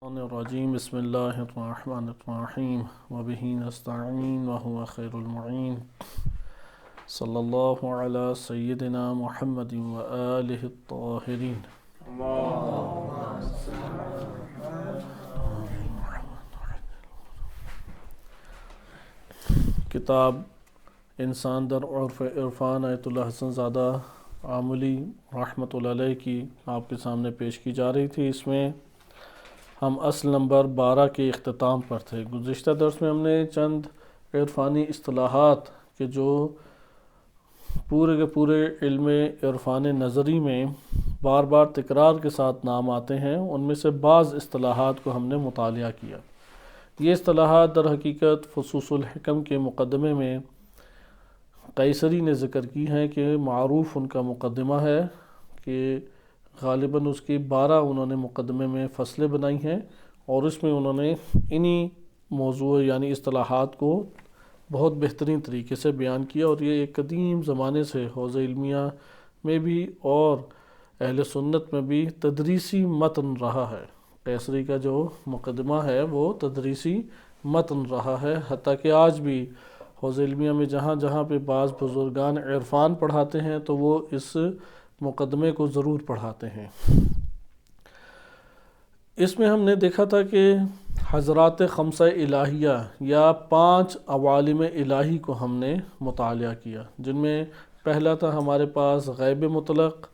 الرجیم بسم اللہ الرحمن الرحیم وبہ نستعین وہو خیر المعین صلی اللہ علی سیدنا محمد وآلہ الطاہرین۔ کتاب انسان در عرف عرفان آیت اللہ حسن زادہ عاملی رحمۃ اللہ علیہ کی آپ کے سامنے پیش کی جا رہی تھی۔ اس میں ہم اصل نمبر 12 کے اختتام پر تھے۔ گزشتہ درس میں ہم نے چند عرفانی اصطلاحات کے جو پورے کے پورے علم عرفان نظری میں بار بار تکرار کے ساتھ نام آتے ہیں، ان میں سے بعض اصطلاحات کو ہم نے مطالعہ کیا۔ یہ اصطلاحات در حقیقت فصوص الحکم کے مقدمے میں قیصری نے ذکر کی ہیں کہ معروف ان کا مقدمہ ہے کہ غالباً اس کی 12 انہوں نے مقدمے میں فصلیں بنائی ہیں، اور اس میں انہوں نے انہی موضوع یعنی اصطلاحات کو بہت بہترین طریقے سے بیان کیا، اور یہ ایک قدیم زمانے سے حوزہ علمیہ میں بھی اور اہل سنت میں بھی تدریسی متن رہا ہے۔ قیصری کا جو مقدمہ ہے وہ تدریسی متن رہا ہے، حتیٰ کہ آج بھی حوزہ علمیہ میں جہاں جہاں پہ بعض بزرگان عرفان پڑھاتے ہیں تو وہ اس مقدمے کو ضرور پڑھاتے ہیں۔ اس میں ہم نے دیکھا تھا کہ حضرات خمسہ الہیہ یا 5 عوالم الہی کو ہم نے مطالعہ کیا، جن میں پہلا تھا ہمارے پاس غیب مطلق،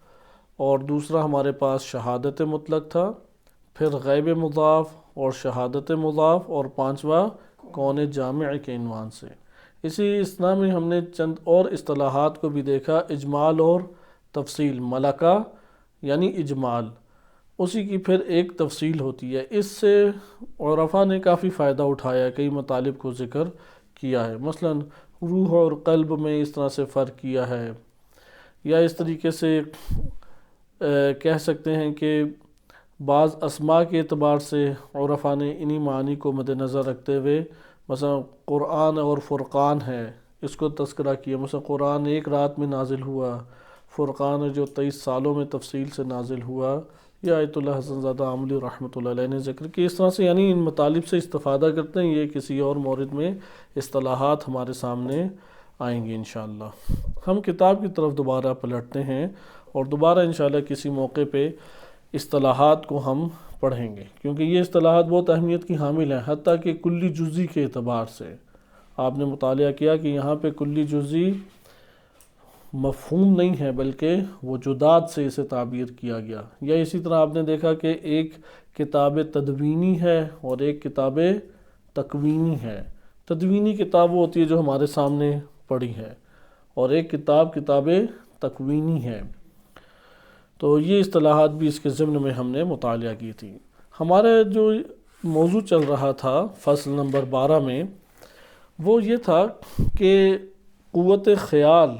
اور دوسرا ہمارے پاس شہادت مطلق تھا، پھر غیب مضاف اور شہادت مضاف، اور 5واں کون جامع کے عنوان سے۔ اسی اسنا میں ہم نے چند اور اصطلاحات کو بھی دیکھا، اجمال اور تفصیل۔ ملکہ یعنی اجمال، اسی کی پھر ایک تفصیل ہوتی ہے۔ اس سے عرفاء نے کافی فائدہ اٹھایا، کئی مطالب کو ذکر کیا ہے، مثلا روح اور قلب میں اس طرح سے فرق کیا ہے، یا اس طریقے سے کہہ سکتے ہیں کہ بعض اسماء کے اعتبار سے عرفاء نے انہی معانی کو مد نظر رکھتے ہوئے مثلا قرآن اور فرقان ہے اس کو تذکرہ کیا، مثلا قرآن ایک رات میں نازل ہوا، فرقان جو 23 سالوں میں تفصیل سے نازل ہوا، یہ آیت اللہ حسن زادہ عاملی رحمۃ اللہ علیہ نے ذکر کی۔ اس طرح سے یعنی ان مطالب سے استفادہ کرتے ہیں، یہ کسی اور مورد میں اصطلاحات ہمارے سامنے آئیں گی انشاءاللہ۔ ہم کتاب کی طرف دوبارہ پلٹتے ہیں اور دوبارہ انشاءاللہ کسی موقع پہ اصطلاحات کو ہم پڑھیں گے، کیونکہ یہ اصطلاحات بہت اہمیت کی حامل ہیں، حتیٰ کہ کلی جزئی کے اعتبار سے آپ نے مطالعہ کیا کہ یہاں پہ کلی جزئی مفہوم نہیں ہے بلکہ وجودات سے اسے تعبیر کیا گیا۔ یا اسی طرح آپ نے دیکھا کہ ایک کتاب تدوینی ہے اور ایک کتاب تکوینی ہے۔ تدوینی کتاب وہ ہوتی ہے جو ہمارے سامنے پڑی ہے، اور ایک کتاب تکوینی ہے۔ تو یہ اصطلاحات بھی اس کے ضمن میں ہم نے مطالعہ کی تھی۔ ہمارا جو موضوع چل رہا تھا فصل نمبر 12 میں وہ یہ تھا کہ قوت خیال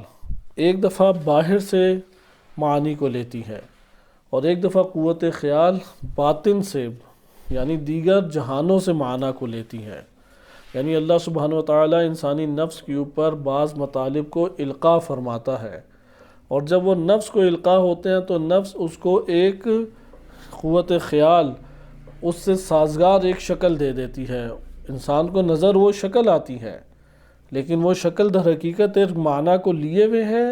ایک دفعہ باہر سے معانی کو لیتی ہے، اور ایک دفعہ قوت خیال باطن سے یعنی دیگر جہانوں سے معنی کو لیتی ہے۔ یعنی اللہ سبحانہ وتعالی انسانی نفس کے اوپر بعض مطالب کو القاء فرماتا ہے، اور جب وہ نفس کو القاء ہوتے ہیں تو نفس اس کو ایک قوت خیال اس سے سازگار ایک شکل دے دیتی ہے۔ انسان کو نظر وہ شکل آتی ہے، لیکن وہ شکل در حقیقت ایک معنی کو لیے ہوئے ہے،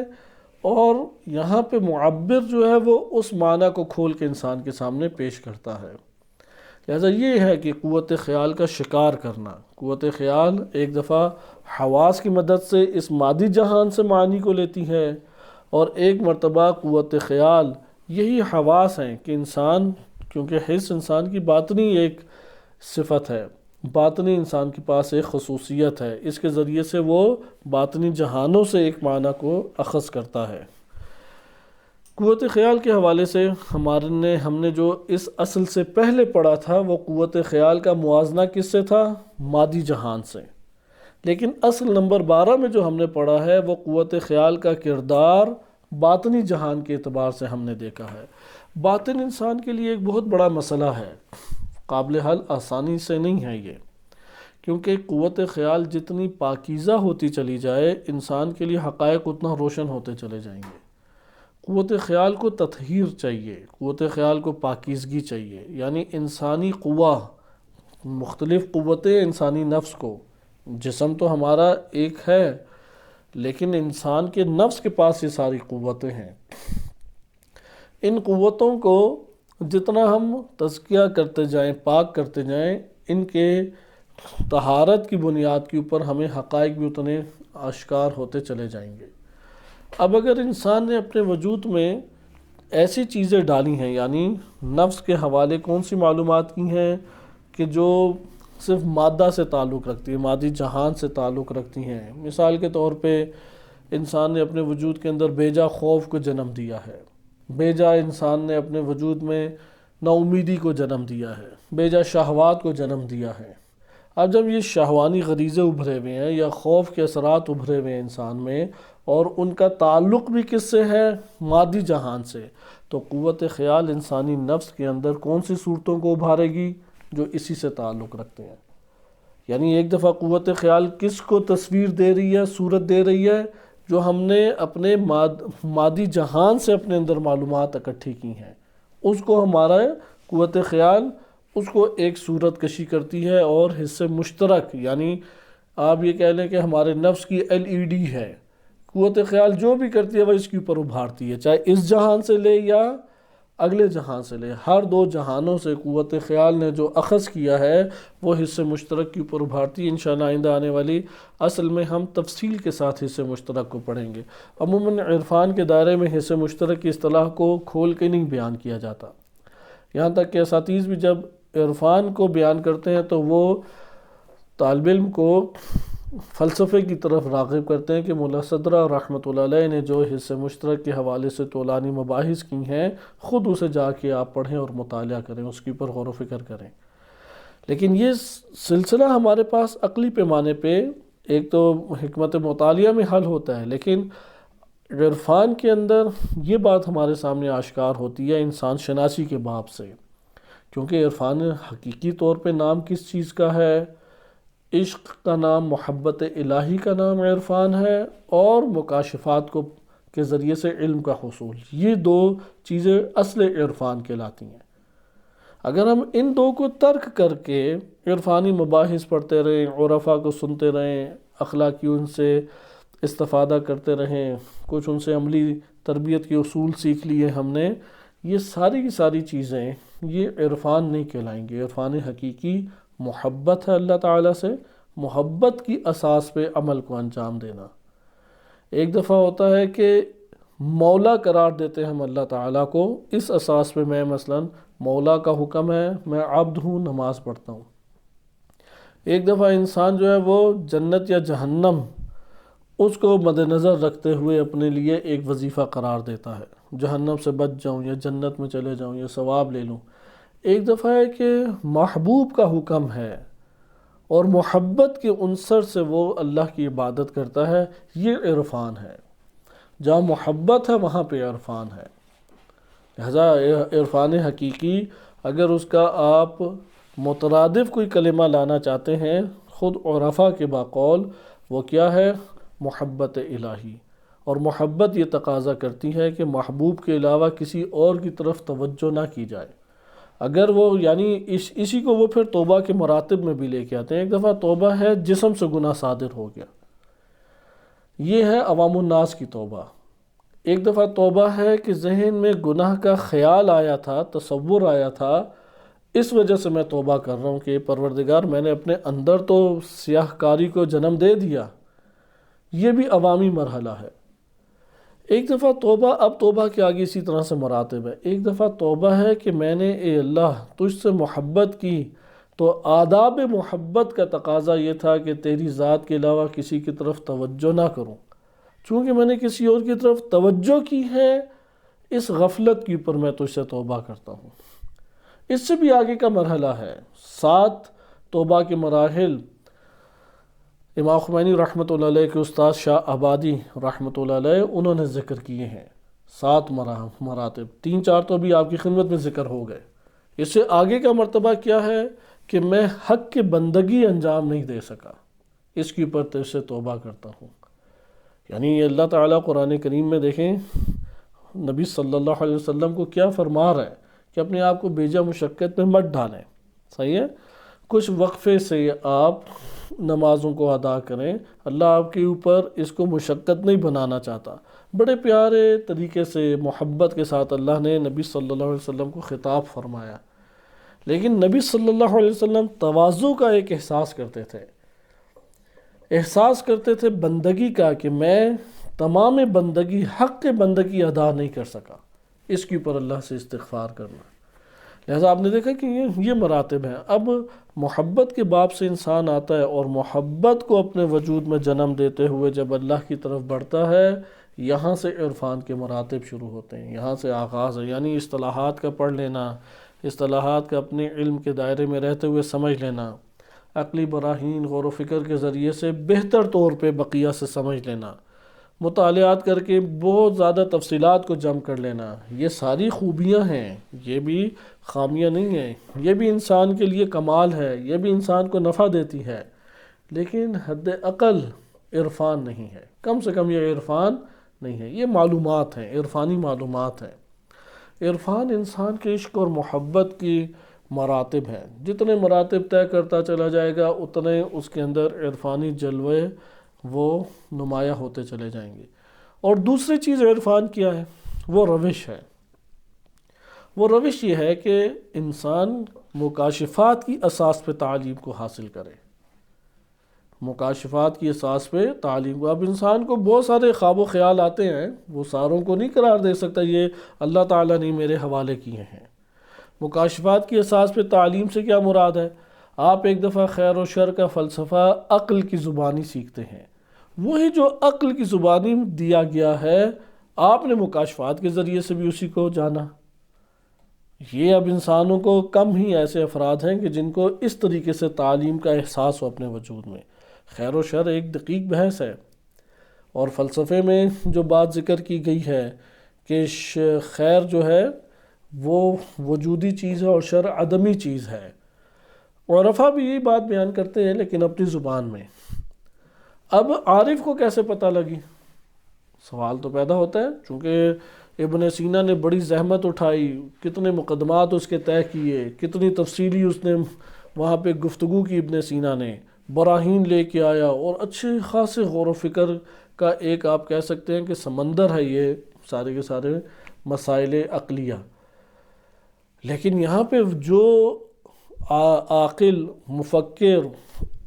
اور یہاں پہ معبر جو ہے وہ اس معنی کو کھول کے انسان کے سامنے پیش کرتا ہے۔ لہذا یہ ہے کہ قوت خیال کا شکار کرنا۔ قوت خیال ایک دفعہ حواس کی مدد سے اس مادی جہان سے معنی کو لیتی ہے، اور ایک مرتبہ قوت خیال یہی حواس ہیں کہ انسان، کیونکہ حس انسان کی باطنی ایک صفت ہے، باطنی انسان کے پاس ایک خصوصیت ہے، اس کے ذریعے سے وہ باطنی جہانوں سے ایک معنی کو اخذ کرتا ہے۔ قوت خیال کے حوالے سے ہم نے جو اس اصل سے پہلے پڑھا تھا وہ قوت خیال کا موازنہ کس سے تھا؟ مادی جہان سے۔ لیکن اصل نمبر 12 میں جو ہم نے پڑھا ہے وہ قوت خیال کا کردار باطنی جہان کے اعتبار سے ہم نے دیکھا ہے۔ باطن انسان کے لیے ایک بہت بڑا مسئلہ ہے، قابل حل آسانی سے نہیں ہے یہ، کیونکہ قوت خیال جتنی پاکیزہ ہوتی چلی جائے انسان کے لیے حقائق اتنا روشن ہوتے چلے جائیں گے۔ قوت خیال کو تطہیر چاہیے، قوت خیال کو پاکیزگی چاہیے، یعنی انسانی قوہ، مختلف قوتیں انسانی نفس کو، جسم تو ہمارا ایک ہے لیکن انسان کے نفس کے پاس یہ ساری قوتیں ہیں۔ ان قوتوں کو جتنا ہم تزکیہ کرتے جائیں، پاک کرتے جائیں، ان کے طہارت کی بنیاد کے اوپر ہمیں حقائق بھی اتنے آشکار ہوتے چلے جائیں گے۔ اب اگر انسان نے اپنے وجود میں ایسی چیزیں ڈالی ہیں، یعنی نفس کے حوالے کون سی معلومات کی ہیں کہ جو صرف مادہ سے تعلق رکھتی ہیں، مادی جہان سے تعلق رکھتی ہیں، مثال کے طور پہ انسان نے اپنے وجود کے اندر بیجا خوف کو جنم دیا ہے، بیجا انسان نے اپنے وجود میں نا امیدی کو جنم دیا ہے، بیجا شہوات کو جنم دیا ہے۔ اب جب یہ شہوانی غریزے ابھرے ہوئے ہیں یا خوف کے اثرات ابھرے ہوئے ہیں انسان میں، اور ان کا تعلق بھی کس سے ہے؟ مادی جہان سے، تو قوت خیال انسانی نفس کے اندر کون سی صورتوں کو ابھارے گی؟ جو اسی سے تعلق رکھتے ہیں۔ یعنی ایک دفعہ قوت خیال کس کو تصویر دے رہی ہے، صورت دے رہی ہے؟ جو ہم نے اپنے مادی جہان سے اپنے اندر معلومات اکٹھی کی ہیں، اس کو ہمارا قوت خیال اس کو ایک صورت کشی کرتی ہے، اور حصے مشترک، یعنی آپ یہ کہہ لیں کہ ہمارے نفس کی LED ہے، قوت خیال جو بھی کرتی ہے وہ اس کے اوپر ابھارتی ہے، چاہے اس جہان سے لے یا اگلے جہان سے لے، ہر دو جہانوں سے قوت خیال نے جو اخذ کیا ہے وہ حصے مشترک کے اوپر ابھارتی ہے۔ انشاءاللہ آئندہ آنے والی اصل میں ہم تفصیل کے ساتھ حصے مشترک کو پڑھیں گے۔ عموماً عرفان کے دائرے میں حصے مشترک کی اصطلاح کو کھول کے نہیں بیان کیا جاتا، یہاں تک کہ اساتذہ بھی جب عرفان کو بیان کرتے ہیں تو وہ طالب علم کو فلسفے کی طرف راغب کرتے ہیں کہ مولا صدرہ رحمۃ اللہ علیہ نے جو حصے مشترک کے حوالے سے طولانی مباحث کی ہیں، خود اسے جا کے آپ پڑھیں اور مطالعہ کریں، اس کے اوپر غور و فکر کریں۔ لیکن یہ سلسلہ ہمارے پاس عقلی پیمانے پہ ایک تو حکمت مطالعہ میں حل ہوتا ہے، لیکن عرفان کے اندر یہ بات ہمارے سامنے آشکار ہوتی ہے انسان شناسی کے باب سے، کیونکہ عرفان حقیقی طور پہ نام کس چیز کا ہے؟ عشق کا نام، محبت الہی کا نام عرفان ہے، اور مکاشفات کے ذریعے سے علم کا حصول، یہ دو چیزیں اصل عرفان کہلاتی ہیں۔ اگر ہم ان دو کو ترک کر کے عرفانی مباحث پڑھتے رہیں، عرفاء کو سنتے رہیں، اخلاقی ان سے استفادہ کرتے رہیں، کچھ ان سے عملی تربیت کے اصول سیکھ لیے ہم نے، یہ ساری کی ساری چیزیں یہ عرفان نہیں کہلائیں گے۔ عرفان حقیقی محبت ہے اللہ تعالیٰ سے، محبت کی اساس پہ عمل کو انجام دینا۔ ایک دفعہ ہوتا ہے کہ مولا قرار دیتے ہیں ہم اللہ تعالیٰ کو، اس اساس پہ میں مثلاً مولا کا حکم ہے، میں عبد ہوں، نماز پڑھتا ہوں۔ ایک دفعہ انسان جو ہے وہ جنت یا جہنم اس کو مد نظر رکھتے ہوئے اپنے لیے ایک وظیفہ قرار دیتا ہے، جہنم سے بچ جاؤں یا جنت میں چلے جاؤں یا ثواب لے لوں۔ ایک دفعہ ہے کہ محبوب کا حکم ہے اور محبت کے عنصر سے وہ اللہ کی عبادت کرتا ہے، یہ عرفان ہے۔ جہاں محبت ہے وہاں پہ عرفان ہے۔ لہذا عرفان حقیقی اگر اس کا آپ مترادف کوئی کلمہ لانا چاہتے ہیں خود عرفاء کے باقول، وہ کیا ہے؟ محبت الہی۔ اور محبت یہ تقاضا کرتی ہے کہ محبوب کے علاوہ کسی اور کی طرف توجہ نہ کی جائے۔ اگر وہ یعنی اسی کو وہ پھر توبہ کے مراتب میں بھی لے کے آتے ہیں۔ ایک دفعہ توبہ ہے جسم سے گناہ صادر ہو گیا، یہ ہے عوام الناس کی توبہ۔ ایک دفعہ توبہ ہے کہ ذہن میں گناہ کا خیال آیا تھا، تصور آیا تھا، اس وجہ سے میں توبہ کر رہا ہوں کہ پروردگار میں نے اپنے اندر تو سیاہ کاری کو جنم دے دیا، یہ بھی عوامی مرحلہ ہے۔ ایک دفعہ توبہ، اب توبہ کے آگے اسی طرح سے مراتب ہے۔ ایک دفعہ توبہ ہے کہ میں نے اے اللہ تجھ سے محبت کی، تو آداب محبت کا تقاضا یہ تھا کہ تیری ذات کے علاوہ کسی کی طرف توجہ نہ کروں۔ چونکہ میں نے کسی اور کی طرف توجہ کی ہے، اس غفلت کے اوپر میں تجھ سے توبہ کرتا ہوں۔ اس سے بھی آگے کا مرحلہ ہے، 7 توبہ کے مراحل امام خمینی رحمۃ اللہ علیہ کے استاد شاہ آبادی رحمۃ اللہ علیہ انہوں نے ذکر کیے ہیں، 7 مراتب، 3-4 تو بھی آپ کی خدمت میں ذکر ہو گئے۔ اس سے آگے کا مرتبہ کیا ہے کہ میں حق کے بندگی انجام نہیں دے سکا، اس کے اوپر تجھ سے توبہ کرتا ہوں۔ یعنی اللہ تعالیٰ قرآن کریم میں دیکھیں نبی صلی اللہ علیہ وسلم کو کیا فرما رہا ہے کہ اپنے آپ کو بیجا مشقت میں مت ڈالیں، صحیح ہے؟ کچھ وقفے سے آپ نمازوں کو ادا کریں، اللہ آپ کے اوپر اس کو مشقت نہیں بنانا چاہتا۔ بڑے پیارے طریقے سے محبت کے ساتھ اللہ نے نبی صلی اللہ علیہ وسلم کو خطاب فرمایا، لیکن نبی صلی اللہ علیہ وسلم تواضع کا ایک احساس کرتے تھے، بندگی کا، کہ میں تمام بندگی، حق بندگی ادا نہیں کر سکا، اس کے اوپر اللہ سے استغفار کرنا۔ لہٰذا آپ نے دیکھا کہ یہ مراتب ہیں۔ اب محبت کے باب سے انسان آتا ہے اور محبت کو اپنے وجود میں جنم دیتے ہوئے جب اللہ کی طرف بڑھتا ہے، یہاں سے عرفان کے مراتب شروع ہوتے ہیں، یہاں سے آغاز ہے، یعنی اصطلاحات کا پڑھ لینا، اصطلاحات کا اپنے علم کے دائرے میں رہتے ہوئے سمجھ لینا، عقلی براہین غور و فکر کے ذریعے سے بہتر طور پہ بقیہ سے سمجھ لینا، مطالعات کر کے بہت زیادہ تفصیلات کو جمع کر لینا، یہ ساری خوبیاں ہیں، یہ بھی خامیاں نہیں ہیں، یہ بھی انسان کے لیے کمال ہے، یہ بھی انسان کو نفع دیتی ہے، لیکن حد عقل عرفان نہیں ہے، کم سے کم یہ عرفان نہیں ہے، یہ معلومات ہیں، عرفانی معلومات ہیں۔ عرفان انسان کے عشق اور محبت کی مراتب ہیں، جتنے مراتب طے کرتا چلا جائے گا اتنے اس کے اندر عرفانی جلوے وہ نمایاں ہوتے چلے جائیں گے۔ اور دوسری چیز عرفان کیا ہے؟ وہ روش ہے۔ وہ روش یہ ہے کہ انسان مکاشفات کی اساس پہ تعلیم کو حاصل کرے، مکاشفات کی اساس پہ تعلیم کو۔ اب انسان کو بہت سارے خواب و خیال آتے ہیں، وہ ساروں کو نہیں قرار دے سکتا یہ اللہ تعالیٰ نے میرے حوالے کیے ہیں۔ مکاشفات کی اساس پہ تعلیم سے کیا مراد ہے؟ آپ ایک دفعہ خیر و شر کا فلسفہ عقل کی زبانی سیکھتے ہیں، وہی جو عقل کی زبانی دیا گیا ہے آپ نے مکاشفات کے ذریعے سے بھی اسی کو جانا۔ یہ اب انسانوں کو کم ہی ایسے افراد ہیں کہ جن کو اس طریقے سے تعلیم کا احساس ہو اپنے وجود میں۔ خیر و شر ایک دقیق بحث ہے، اور فلسفے میں جو بات ذکر کی گئی ہے کہ خیر جو ہے وہ وجودی چیز ہے اور شر عدمی چیز ہے، عرفاء بھی یہی بات بیان کرتے ہیں لیکن اپنی زبان میں۔ اب عارف کو کیسے پتہ لگی؟ سوال تو پیدا ہوتا ہے، چونکہ ابن سینا نے بڑی زحمت اٹھائی، کتنے مقدمات اس کے طے کیے، کتنی تفصیلی اس نے وہاں پہ گفتگو کی، ابن سینا نے براہین لے کے آیا، اور اچھے خاصے غور و فکر کا ایک آپ کہہ سکتے ہیں کہ سمندر ہے یہ سارے کے سارے مسائل عقلیہ۔ لیکن یہاں پہ جو عاقل، مفکر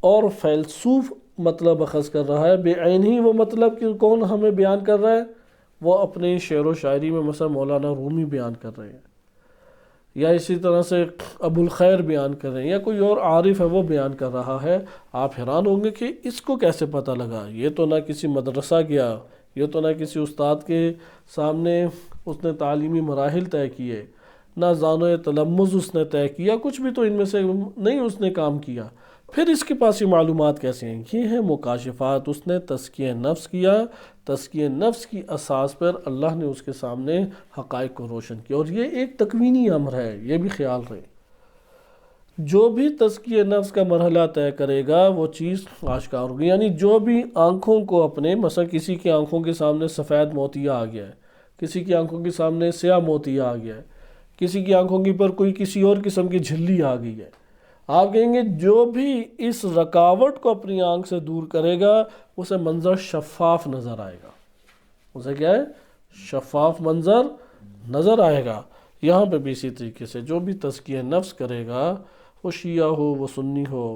اور فیلسوف مطلب اخذ کر رہا ہے، بے عین ہی وہ مطلب کہ کون ہمیں بیان کر رہا ہے، وہ اپنے شعر و شاعری میں مثلا مولانا رومی بیان کر رہے ہیں، یا اسی طرح سے ابو الخیر بیان کر رہے ہیں، یا کوئی اور عارف ہے وہ بیان کر رہا ہے۔ آپ حیران ہوں گے کہ اس کو کیسے پتہ لگا؟ یہ تو نہ کسی مدرسہ گیا، یہ تو نہ کسی استاد کے سامنے اس نے تعلیمی مراحل طے کیے، نہ زانو تلمذ اس نے طے کیا، کچھ بھی تو ان میں سے نہیں اس نے کام کیا۔ پھر اس کے پاس یہ معلومات کیسے ہیں؟ یہ ہیں مکاشفات۔ اس نے تزکیہ نفس کیا، تزکیہ نفس کی اساس پر اللہ نے اس کے سامنے حقائق کو روشن کیا، اور یہ ایک تکوینی امر ہے، یہ بھی خیال رہے۔ جو بھی تزکیہ نفس کا مرحلہ طے کرے گا وہ چیز آشکار ہوگی، یعنی جو بھی آنکھوں کو اپنے، مثلا کسی کی آنکھوں کے سامنے سفید موتیا آ گیا ہے، کسی کی آنکھوں کے سامنے سیاہ موتیا آ گیا ہے، کسی کی آنکھوں کے پر کوئی کسی اور قسم کی جھلی آ گئی ہے، آپ کہیں گے جو بھی اس رکاوٹ کو اپنی آنکھ سے دور کرے گا اسے منظر شفاف نظر آئے گا، اسے کیا ہے؟ شفاف منظر نظر آئے گا۔ یہاں پہ بھی اسی طریقے سے جو بھی تزکیہ نفس کرے گا، وہ شیعہ ہو، وہ سنی ہو،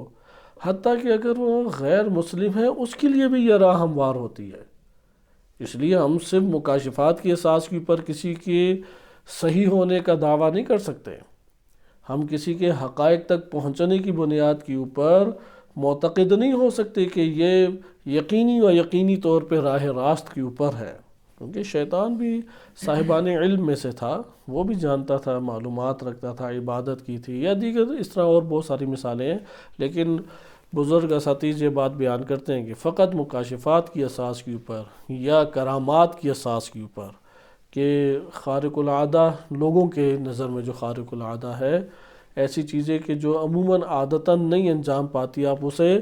حتیٰ کہ اگر وہ غیر مسلم ہے اس کے لیے بھی یہ راہ ہموار ہوتی ہے۔ اس لیے ہم صرف مکاشفات کی اساس کے اوپر کسی کے صحیح ہونے کا دعویٰ نہیں کر سکتے، ہم کسی کے حقائق تک پہنچنے کی بنیاد کے اوپر معتقد نہیں ہو سکتے کہ یہ یقینی و یقینی طور پہ راہ راست کے اوپر ہے، کیونکہ شیطان بھی صاحبان علم میں سے تھا، وہ بھی جانتا تھا، معلومات رکھتا تھا، عبادت کی تھی، یا دیگر اس طرح اور بہت ساری مثالیں ہیں۔ لیکن بزرگ اساتذہ یہ بات بیان کرتے ہیں کہ فقط مکاشفات کی اساس کے اوپر یا کرامات کی اساس کے اوپر، کہ خارق العادہ لوگوں کے نظر میں جو خارق العادہ ہے، ایسی چیزیں کہ جو عموماً عادتاً نہیں انجام پاتی، آپ اسے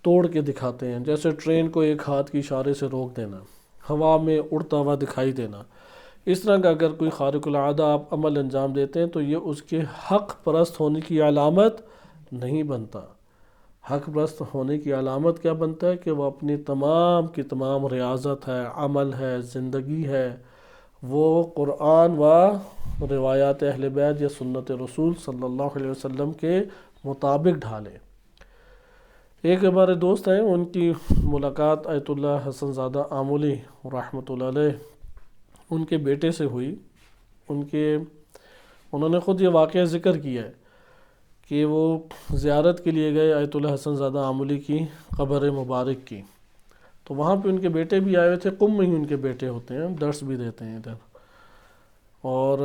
توڑ کے دکھاتے ہیں، جیسے ٹرین کو ایک ہاتھ کے اشارے سے روک دینا، ہوا میں اڑتا ہوا دکھائی دینا، اس طرح کا اگر کوئی خارق العادہ آپ عمل انجام دیتے ہیں تو یہ اس کے حق پرست ہونے کی علامت نہیں بنتا۔ حق پرست ہونے کی علامت کیا بنتا ہے کہ وہ اپنی تمام کی تمام ریاضت ہے، عمل ہے، زندگی ہے، وہ قرآن و روایات اہل بیت یا سنت رسول صلی اللہ علیہ وسلم کے مطابق ڈھالے۔ ایک ہمارے دوست ہیں، ان کی ملاقات آیت اللہ حسن زادہ آمولی رحمۃ اللہ علیہ ان کے بیٹے سے ہوئی۔ انہوں نے خود یہ واقعہ ذکر کیا ہے کہ وہ زیارت کے لیے گئے آیت اللہ حسن زادہ آمولی کی قبر مبارک کی، تو وہاں پہ ان کے بیٹے بھی آئے ہوئے تھے۔ قم میں ہی ان کے بیٹے ہوتے ہیں، درس بھی دیتے ہیں ادھر، اور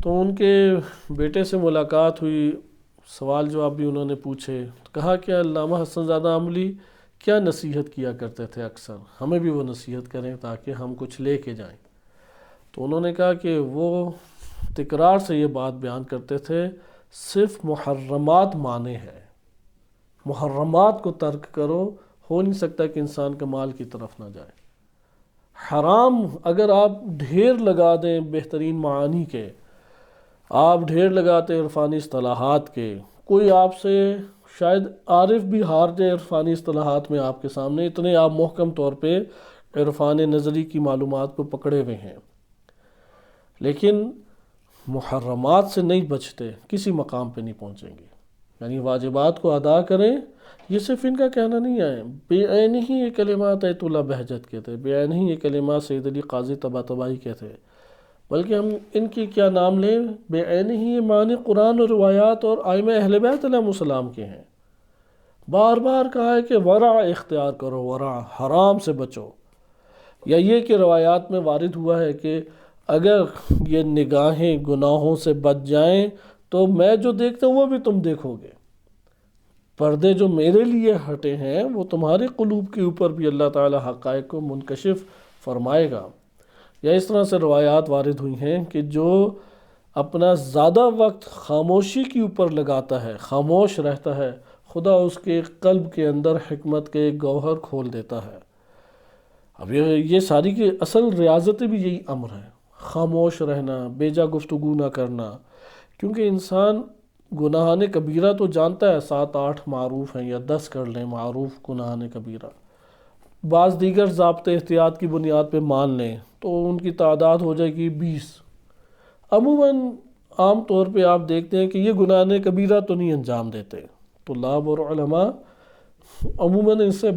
تو ان کے بیٹے سے ملاقات ہوئی، سوال جواب بھی انہوں نے پوچھے، کہا کہ علامہ حسن زادہ آمولی کیا نصیحت کیا کرتے تھے، اکثر ہمیں بھی وہ نصیحت کریں تاکہ ہم کچھ لے کے جائیں۔ تو انہوں نے کہا کہ وہ تکرار سے یہ بات بیان کرتے تھے، صرف محرمات مانے ہیں، محرمات کو ترک کرو، ہو نہیں سکتا کہ انسان کمال کی طرف نہ جائے۔ حرام اگر آپ ڈھیر لگا دیں بہترین معانی کے، آپ ڈھیر لگاتے عرفانی اصطلاحات کے، کوئی آپ سے شاید عارف بھی ہار جائے عرفانی اصطلاحات میں آپ کے سامنے، اتنے آپ محکم طور پہ عرفان نظری کی معلومات کو پکڑے ہوئے ہیں، لیکن محرمات سے نہیں بچتے، کسی مقام پہ نہیں پہنچیں گے۔ یعنی واجبات کو ادا کریں، یہ صرف ان کا کہنا نہیں ہے، بے عین ہی یہ کلمات آیت اللہ بہجت کے تھے، بے عین ہی یہ کلمات سید علی قاضی طباطبائی کے تھے، بلکہ ہم ان کی کیا نام لیں، بے عین ہی یہ معنی قرآن اور روایات اور ائمہ اہل بیت علیہ السلام کے ہیں۔ بار بار کہا ہے کہ ورع اختیار کرو، ورع، حرام سے بچو، یا یہ کہ روایات میں وارد ہوا ہے کہ اگر یہ نگاہیں گناہوں سے بچ جائیں تو میں جو دیکھتا ہوں وہ بھی تم دیکھو گے، پردے جو میرے لیے ہٹے ہیں وہ تمہارے قلوب کے اوپر بھی اللہ تعالی حقائق کو منکشف فرمائے گا۔ یا اس طرح سے روایات وارد ہوئی ہیں کہ جو اپنا زیادہ وقت خاموشی کے اوپر لگاتا ہے، خاموش رہتا ہے، خدا اس کے قلب کے اندر حکمت کے ایک گوہر کھول دیتا ہے۔ اب یہ ساری کی اصل ریاضت بھی یہی امر ہے، خاموش رہنا، بیجا گفتگو نہ کرنا، کیونکہ انسان گناہان کبیرہ تو جانتا ہے، 7-8 معروف ہیں یا 10 کر لیں معروف گناہان کبیرہ، بعض دیگر ضابطے احتیاط کی بنیاد پہ مان لیں تو ان کی تعداد ہو جائے گی 20۔ عموماً عام طور پہ آپ دیکھتے ہیں کہ یہ گناہان کبیرہ تو نہیں انجام دیتے، طلاب اور علماء عموماً ان سے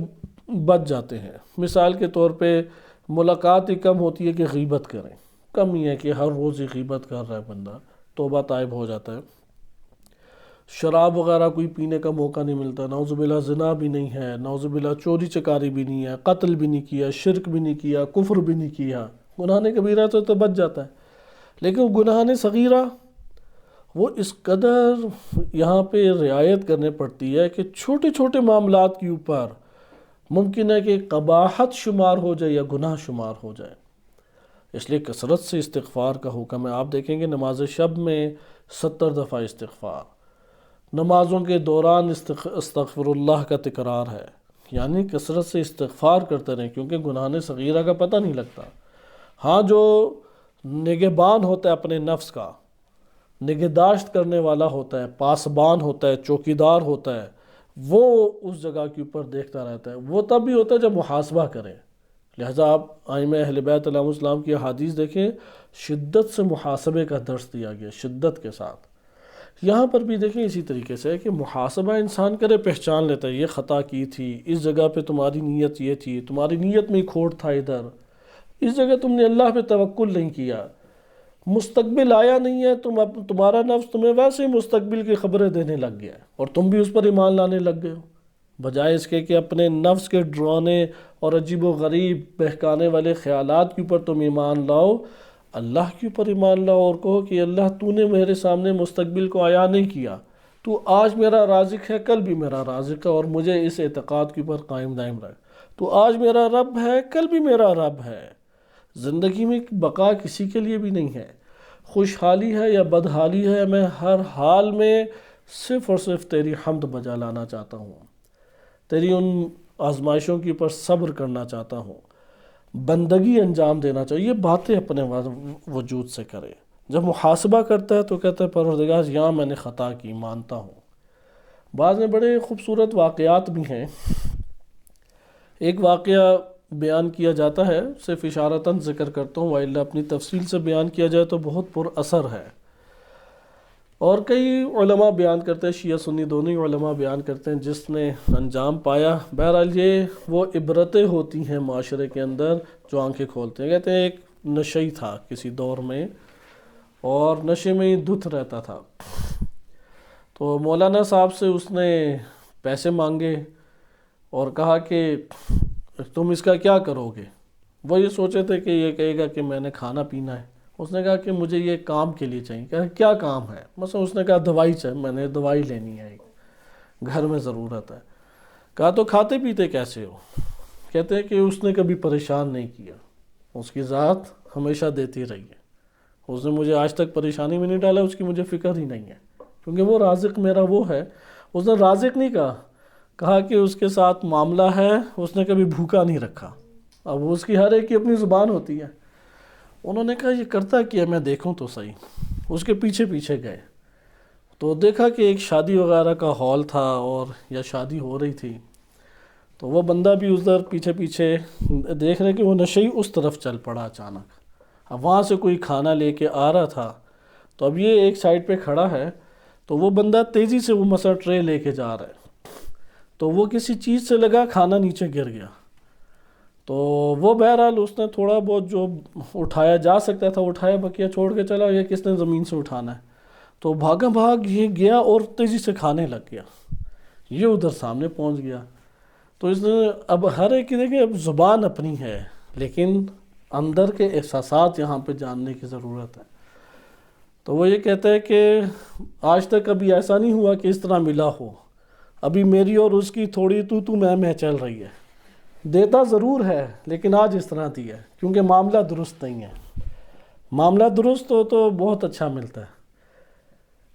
بچ جاتے ہیں۔ مثال کے طور پہ ملاقات ہی کم ہوتی ہے کہ غیبت کریں، کم ہی ہے کہ ہر روز ہی غیبت کر رہا ہے بندہ، توبہ طائب ہو جاتا ہے۔ شراب وغیرہ کوئی پینے کا موقع نہیں ملتا، نعوذ باللہ زنا بھی نہیں ہے، نعوذ باللہ چوری چکاری بھی نہیں ہے، قتل بھی نہیں کیا، شرک بھی نہیں کیا، کفر بھی نہیں کیا، گناہان کبیرہ تو بچ جاتا ہے۔ لیکن گناہان صغیرہ وہ اس قدر یہاں پہ رعایت کرنے پڑتی ہے کہ چھوٹے چھوٹے معاملات کے اوپر ممکن ہے کہ قباحت شمار ہو جائے یا گناہ شمار ہو جائے، اس لیے کثرت سے استغفار کا حکم ہے۔ آپ دیکھیں گے نماز شب میں 70 دفعہ استغفار، نمازوں کے دوران استغفر اللہ کا تکرار ہے، یعنی کثرت سے استغفار کرتے رہیں، کیونکہ گناہان صغیرہ کا پتہ نہیں لگتا۔ ہاں جو نگہبان ہوتا ہے اپنے نفس کا، نگہداشت کرنے والا ہوتا ہے، پاسبان ہوتا ہے، چوکیدار ہوتا ہے، وہ اس جگہ کے اوپر دیکھتا رہتا ہے، وہ تب بھی ہوتا ہے جب محاسبہ کرے۔ لہٰذا آپ ائمہ اہل بیت علیہ السلام کی حدیث دیکھیں، شدت سے محاسبے کا درس دیا گیا، شدت کے ساتھ۔ یہاں پر بھی دیکھیں اسی طریقے سے کہ محاسبہ انسان کرے، پہچان لیتا ہے یہ خطا کی تھی، اس جگہ پہ تمہاری نیت یہ تھی، تمہاری نیت میں کھوٹ تھا، ادھر اس جگہ تم نے اللہ پہ توکل نہیں کیا، مستقبل آیا نہیں ہے، تمہارا نفس تمہیں ویسے ہی مستقبل کی خبریں دینے لگ گیا ہے اور تم بھی اس پر ایمان لانے لگ گئے ہو، بجائے اس کے کہ اپنے نفس کے ڈرانے اور عجیب و غریب بہکانے والے خیالات کے اوپر تم ایمان لاؤ، اللہ کے اوپر ایمان لاؤ اور کہو کہ اللہ تو نے میرے سامنے مستقبل کو عیاں نہیں کیا، تو آج میرا رازق ہے، کل بھی میرا رازق ہے، اور مجھے اس اعتقاد کے اوپر قائم دائم رکھ، تو آج میرا رب ہے، کل بھی میرا رب ہے۔ زندگی میں بقا کسی کے لیے بھی نہیں ہے، خوشحالی ہے یا بدحالی ہے، میں ہر حال میں صرف اور صرف تیری حمد بجا لانا چاہتا ہوں، تیری ان آزمائشوں کے اوپر صبر کرنا چاہتا ہوں۔ بندگی انجام دینا چاہیے، یہ باتیں اپنے وجود سے کرے۔ جب محاسبہ کرتا ہے تو کہتا ہے پروردگار یہاں میں نے خطا کی، مانتا ہوں۔ بعض میں بڑے خوبصورت واقعات بھی ہیں۔ ایک واقعہ بیان کیا جاتا ہے، صرف اشارتاً ذکر کرتا ہوں، وإلا اپنی تفصیل سے بیان کیا جائے تو بہت پر اثر ہے، اور کئی علماء بیان کرتے ہیں، شیعہ سنی دونوں ہی علماء بیان کرتے ہیں جس نے انجام پایا۔ بہرحال یہ وہ عبرتیں ہوتی ہیں معاشرے کے اندر جو آنکھیں کھولتے ہیں۔ کہتے ہیں ایک نشئی تھا کسی دور میں، اور نشے میں ہی دھت رہتا تھا، تو مولانا صاحب سے اس نے پیسے مانگے اور کہا کہ تم اس کا کیا کرو گے؟ وہ یہ سوچے تھے کہ یہ کہے گا کہ میں نے کھانا پینا ہے۔ اس نے کہا کہ مجھے یہ کام کے لیے چاہیے۔ کہا کیا کام ہے؟ مثلا اس نے کہا دوائی چاہیے، میں نے دوائی لینی ہے، گھر میں ضرورت ہے۔ کہا تو کھاتے پیتے کیسے ہو؟ کہتے ہیں کہ اس نے کبھی پریشان نہیں کیا، اس کی ذات ہمیشہ دیتی رہی ہے، اس نے مجھے آج تک پریشانی میں نہیں ڈالا، اس کی مجھے فکر ہی نہیں ہے، کیونکہ وہ رازق میرا وہ ہے۔ اس نے رازق نہیں کہا کہ اس کے ساتھ معاملہ ہے، اس نے کبھی بھوکا نہیں رکھا۔ اب اس کی ہر ایک کی اپنی زبان ہوتی ہے۔ انہوں نے کہا یہ کرتا کیا، میں دیکھوں تو صحیح۔ اس کے پیچھے پیچھے گئے تو دیکھا کہ ایک شادی وغیرہ کا ہال تھا، اور یا شادی ہو رہی تھی، تو وہ بندہ بھی ادھر پیچھے پیچھے دیکھ رہے کہ وہ نشئی اس طرف چل پڑا اچانک۔ اب وہاں سے کوئی کھانا لے کے آ رہا تھا، تو اب یہ ایک سائڈ پہ کھڑا ہے، تو وہ بندہ تیزی سے وہ مثلا ٹرے لے کے جا رہا ہے، تو وہ کسی چیز سے لگا، کھانا نیچے گر گیا۔ تو وہ بہرحال اس نے تھوڑا بہت جو اٹھایا جا سکتا تھا اٹھایا، بقیہ چھوڑ کے چلا گیا، کس نے زمین سے اٹھانا ہے؟ تو بھاگ یہ گیا اور تیزی سے کھانے لگ گیا، یہ ادھر سامنے پہنچ گیا۔ تو اس نے اب ہر ایک کی دیکھیں اب زبان اپنی ہے، لیکن اندر کے احساسات یہاں پہ جاننے کی ضرورت ہے۔ تو وہ یہ کہتا ہے کہ آج تک کبھی ایسا نہیں ہوا کہ اس طرح ملا ہو، ابھی میری اور اس کی تھوڑی تو میں چل رہی ہے، دیتا ضرور ہے لیکن آج اس طرح دی ہے، کیونکہ معاملہ درست نہیں ہے۔ معاملہ درست ہو تو بہت اچھا ملتا ہے،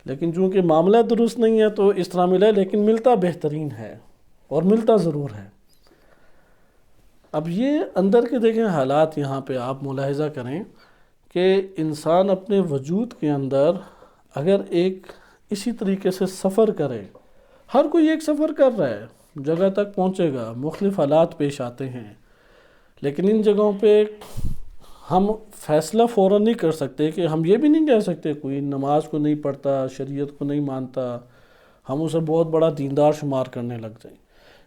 لیکن چونکہ معاملہ درست نہیں ہے تو اس طرح ملا ہے، لیکن ملتا بہترین ہے، اور ملتا ضرور ہے۔ اب یہ اندر کے دیکھیں حالات یہاں پہ آپ ملاحظہ کریں کہ انسان اپنے وجود کے اندر اگر ایک اسی طریقے سے سفر کرے، ہر کوئی ایک سفر کر رہا ہے، جگہ تک پہنچے گا، مختلف حالات پیش آتے ہیں، لیکن ان جگہوں پہ ہم فیصلہ فوراً نہیں کر سکتے کہ ہم یہ بھی نہیں کہہ سکتے کوئی نماز کو نہیں پڑھتا، شریعت کو نہیں مانتا، ہم اسے بہت بڑا دیندار شمار کرنے لگ جائیں۔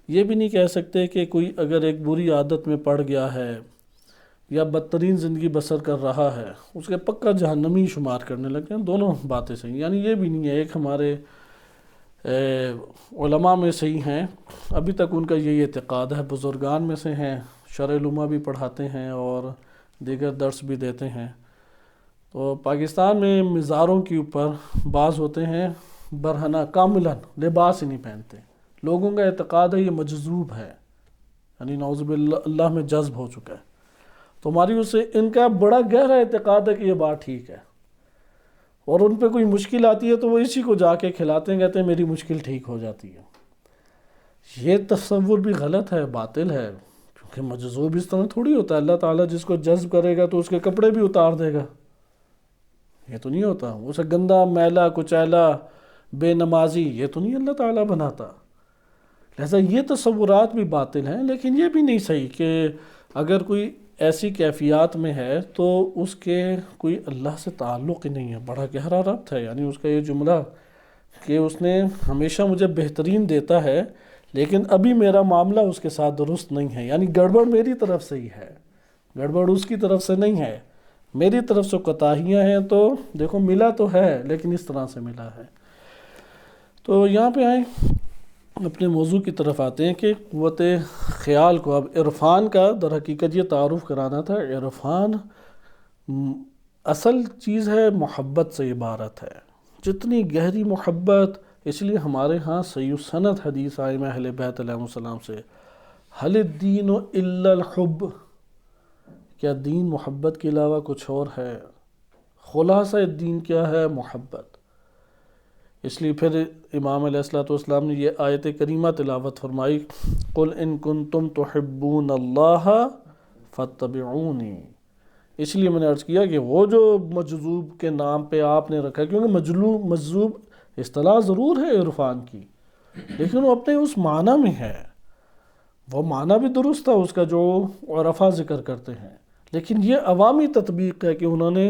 یہ بھی نہیں کہہ سکتے کہ کوئی اگر ایک بری عادت میں پڑ گیا ہے یا بدترین زندگی بسر کر رہا ہے اس کے پکا جہنمی شمار کرنے لگ جائیں۔ دونوں باتیں صحیح، یعنی یہ بھی نہیں ہے۔ ایک ہمارے علماء میں سے ہی ہیں، ابھی تک ان کا یہی اعتقاد ہے، بزرگان میں سے ہیں، شرح علومہ بھی پڑھاتے ہیں اور دیگر درس بھی دیتے ہیں۔ تو پاکستان میں مزاروں کے اوپر بعض ہوتے ہیں برہنہ کاملاً لباس ہی نہیں پہنتے، لوگوں کا اعتقاد ہے یہ مجذوب ہے، یعنی نعوذ باللہ اللہ میں جذب ہو چکا ہے۔ تو ہماری اس سے ان کا بڑا گہرا اعتقاد ہے کہ یہ بات ٹھیک ہے، اور ان پہ کوئی مشکل آتی ہے تو وہ اسی کو جا کے کھلاتے ہیں، کہتے ہیں میری مشکل ٹھیک ہو جاتی ہے۔ یہ تصور بھی غلط ہے، باطل ہے، کیونکہ مجذوب اس طرح تھوڑی ہوتا ہے۔ اللہ تعالیٰ جس کو جذب کرے گا تو اس کے کپڑے بھی اتار دے گا، یہ تو نہیں ہوتا۔ اسے گندا میلا کچیلا بے نمازی یہ تو نہیں اللہ تعالیٰ بناتا۔ لہذا یہ تصورات بھی باطل ہیں، لیکن یہ بھی نہیں صحیح کہ اگر کوئی ایسی کیفیات میں ہے تو اس کے کوئی اللہ سے تعلق ہی نہیں ہے، بڑا گہرا ربط ہے۔ یعنی اس کا یہ جملہ کہ اس نے ہمیشہ مجھے بہترین دیتا ہے لیکن ابھی میرا معاملہ اس کے ساتھ درست نہیں ہے، یعنی گڑبڑ میری طرف سے ہی ہے، گڑبڑ اس کی طرف سے نہیں ہے، میری طرف سے کوتاہیاں ہیں۔ تو دیکھو ملا تو ہے لیکن اس طرح سے ملا ہے۔ تو یہاں پہ آئیں، اپنے موضوع کی طرف آتے ہیں کہ قوت خیال کو، اب عرفان کا در حقیقت یہ تعارف کرانا تھا۔ عرفان اصل چیز ہے، محبت سے عبارت ہے، جتنی گہری محبت۔ اس لیے ہمارے ہاں صحیح سند حدیث آئے میں اہل بیت علیہ السلام سے، حل الدین الا الحب، کیا دین محبت کے علاوہ کچھ اور ہے؟ خلاصہ دین کیا ہے؟ محبت۔ اس لیے پھر امام علیہ السلام نے یہ آیت کریمہ تلاوت فرمائی، قل ان کنتم تحبون اللہ فاتبعونی، اس لیے میں نے عرض کیا کہ وہ جو مجذوب کے نام پہ آپ نے رکھا ہے، کیونکہ مجذوب اصطلاح ضرور ہے عرفان کی، لیکن وہ اپنے اس معنی میں ہے، وہ معنی بھی درست تھا اس کا جو عرفہ ذکر کرتے ہیں، لیکن یہ عوامی تطبیق ہے کہ انہوں نے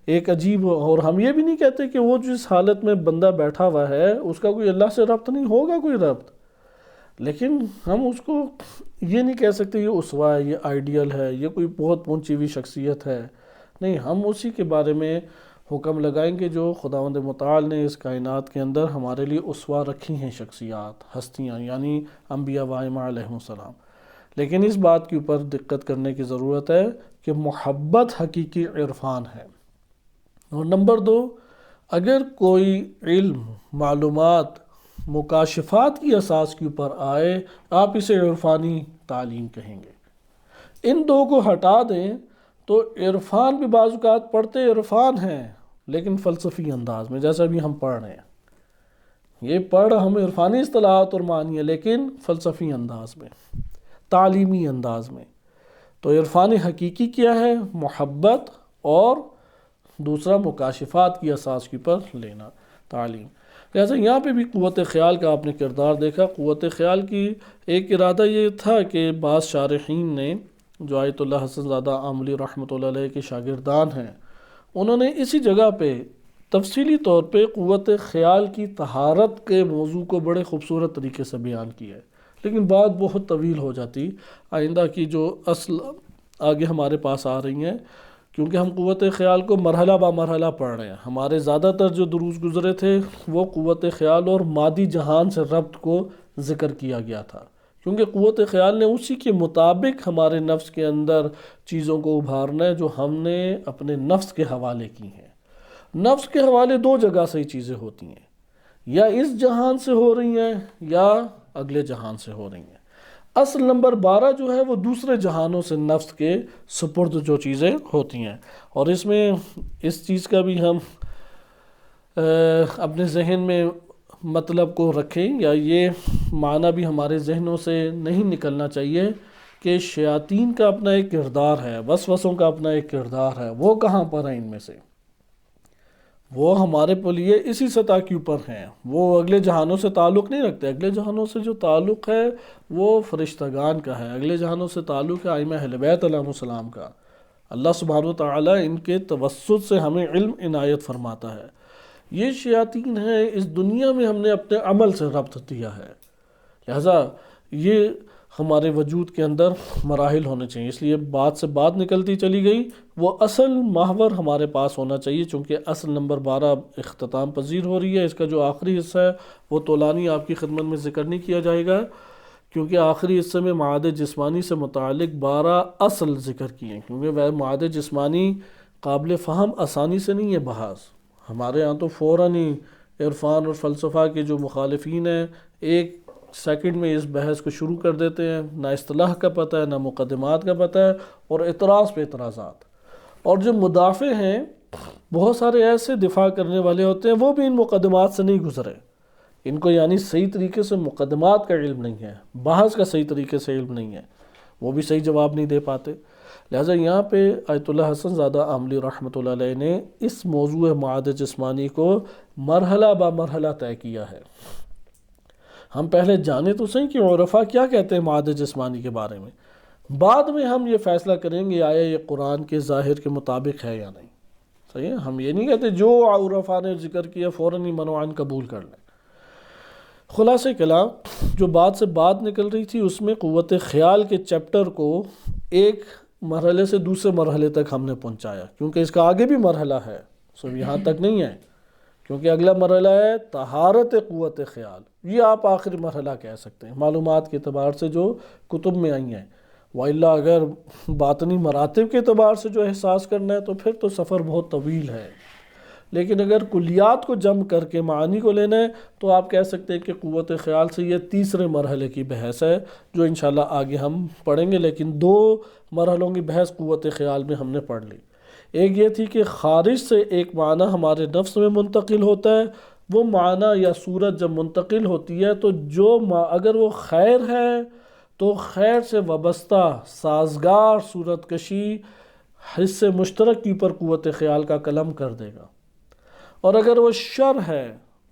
ایک عجیب، اور ہم یہ بھی نہیں کہتے کہ وہ جس حالت میں بندہ بیٹھا ہوا ہے اس کا کوئی اللہ سے ربط نہیں ہوگا، کوئی ربط، لیکن ہم اس کو یہ نہیں کہہ سکتے یہ اسوہ ہے، یہ آئیڈیل ہے، یہ کوئی بہت پہنچی ہوئی شخصیت ہے، نہیں، ہم اسی کے بارے میں حکم لگائیں گے جو خداوند متعال نے اس کائنات کے اندر ہمارے لیے اسوہ رکھی ہیں، شخصیات، ہستیاں، یعنی انبیاء و ائمہ علیہم السلام۔ لیکن اس بات کے اوپر دقت کرنے کی ضرورت ہے کہ محبت حقیقی عرفان ہے۔ اور نمبر 2، اگر کوئی علم، معلومات، مکاشفات کی اساس کے اوپر آئے، آپ اسے عرفانی تعلیم کہیں گے۔ ان دو کو ہٹا دیں تو عرفان بھی بعض اوقات پڑھتے عرفان ہیں لیکن فلسفی انداز میں، جیسا بھی ہم پڑھ رہے ہیں، یہ پڑھ ہم عرفانی اصطلاحات اور معنی ہے لیکن فلسفی انداز میں، تعلیمی انداز میں۔ تو عرفان حقیقی کیا ہے؟ محبت، اور دوسرا مکاشفات کی اساس کے پر لینا تعلیم۔ لہٰذا یہاں پہ بھی قوت خیال کا آپ نے کردار دیکھا۔ قوت خیال کی ایک ارادہ یہ تھا کہ بعض شارحین نے، جو آیت اللہ حسن زادہ عاملی رحمۃ اللہ علیہ کے شاگردان ہیں، انہوں نے اسی جگہ پہ تفصیلی طور پہ قوت خیال کی طہارت کے موضوع کو بڑے خوبصورت طریقے سے بیان کیا ہے، لیکن بات بہت طویل ہو جاتی۔ آئندہ کی جو اصل آگے ہمارے پاس آ رہی ہیں، کیونکہ ہم قوت خیال کو مرحلہ با مرحلہ پڑھ رہے ہیں، ہمارے زیادہ تر جو دروس گزرے تھے وہ قوت خیال اور مادی جہان سے ربط کو ذکر کیا گیا تھا، کیونکہ قوت خیال نے اسی کے مطابق ہمارے نفس کے اندر چیزوں کو ابھارنا ہے جو ہم نے اپنے نفس کے حوالے کی ہیں۔ نفس کے حوالے دو جگہ سے ہی چیزیں ہوتی ہیں، یا اس جہان سے ہو رہی ہیں یا اگلے جہان سے ہو رہی ہیں۔ اصل نمبر 12 جو ہے وہ دوسرے جہانوں سے نفس کے سپرد جو چیزیں ہوتی ہیں، اور اس میں اس چیز کا بھی ہم اپنے ذہن میں مطلب کو رکھیں، یا یہ معنی بھی ہمارے ذہنوں سے نہیں نکلنا چاہیے کہ شیاطین کا اپنا ایک کردار ہے، وسوسوں کا اپنا ایک کردار ہے، وہ کہاں پر ہیں؟ ان میں سے وہ ہمارے لیے اسی سطح کے اوپر ہیں، وہ اگلے جہانوں سے تعلق نہیں رکھتے۔ اگلے جہانوں سے جو تعلق ہے وہ فرشتگان کا ہے، اگلے جہانوں سے تعلق ہے ائمہ اہل بیت علیہم السلام کا۔ اللہ سبحانہ وتعالی ان کے توسط سے ہمیں علم عنایت فرماتا ہے۔ یہ شیاطین ہیں، اس دنیا میں ہم نے اپنے عمل سے ربط دیا ہے، لہذا یہ ہمارے وجود کے اندر مراحل ہونے چاہیے، اس لیے بات سے بات نکلتی چلی گئی، وہ اصل محور ہمارے پاس ہونا چاہیے، چونکہ اصل نمبر 12 اختتام پذیر ہو رہی ہے۔ اس کا جو آخری حصہ ہے وہ طولانی آپ کی خدمت میں ذکر نہیں کیا جائے گا، کیونکہ آخری حصے میں معاد جسمانی سے متعلق 12 اصل ذکر کیے ہیں، کیونکہ وہ معاد جسمانی قابل فہم آسانی سے نہیں ہے بحث، ہمارے ہاں تو فوراً ہی عرفان اور فلسفہ کے جو مخالفین ہیں ایک سیکنڈ میں اس بحث کو شروع کر دیتے ہیں، نہ اصطلاح کا پتہ ہے، نہ مقدمات کا پتہ ہے، اور اعتراض پہ اعتراضات۔ اور جو مدافع ہیں، بہت سارے ایسے دفاع کرنے والے ہوتے ہیں وہ بھی ان مقدمات سے نہیں گزرے، ان کو یعنی صحیح طریقے سے مقدمات کا علم نہیں ہے، بحث کا صحیح طریقے سے علم نہیں ہے، وہ بھی صحیح جواب نہیں دے پاتے۔ لہٰذا یہاں پہ آیت اللہ حسن زادہ عاملی رحمۃ اللہ علیہ نے اس موضوع معاد جسمانی کو مرحلہ با مرحلہ طے کیا ہے۔ ہم پہلے جانے تو صحیح کہ عرفاء کیا کہتے ہیں معاد جسمانی کے بارے میں، بعد میں ہم یہ فیصلہ کریں گے آیا یہ قرآن کے ظاہر کے مطابق ہے یا نہیں، صحیح ہے؟ ہم یہ نہیں کہتے جو عرفاء نے ذکر کیا فوراً ہی منوعاً قبول کر لیں۔ خلاصہ کلام جو بات سے بات نکل رہی تھی، اس میں قوت خیال کے چیپٹر کو ایک مرحلے سے دوسرے مرحلے تک ہم نے پہنچایا، کیونکہ اس کا آگے بھی مرحلہ ہے، سب یہاں تک نہیں ہے، کیونکہ اگلا مرحلہ ہے طہارت قوت خیال، یہ آپ آخری مرحلہ کہہ سکتے ہیں معلومات کے اعتبار سے جو کتب میں آئی ہیں، وَإِلَّا اگر باطنی مراتب کے اعتبار سے جو احساس کرنا ہے تو پھر تو سفر بہت طویل ہے، لیکن اگر کلیات کو جمع کر کے معانی کو لینا ہے تو آپ کہہ سکتے ہیں کہ قوت خیال سے یہ تیسرے مرحلے کی بحث ہے جو انشاءاللہ آگے ہم پڑھیں گے، لیکن 2 مرحلوں کی بحث قوت خیال میں ہم نے پڑھ لی۔ ایک یہ تھی کہ خارج سے ایک معنی ہمارے نفس میں منتقل ہوتا ہے، وہ معنی یا صورت جب منتقل ہوتی ہے تو جو اگر وہ خیر ہے تو خیر سے وابستہ سازگار صورت کشی حص مشترک کے اوپر قوت خیال کا قلم کر دے گا، اور اگر وہ شر ہے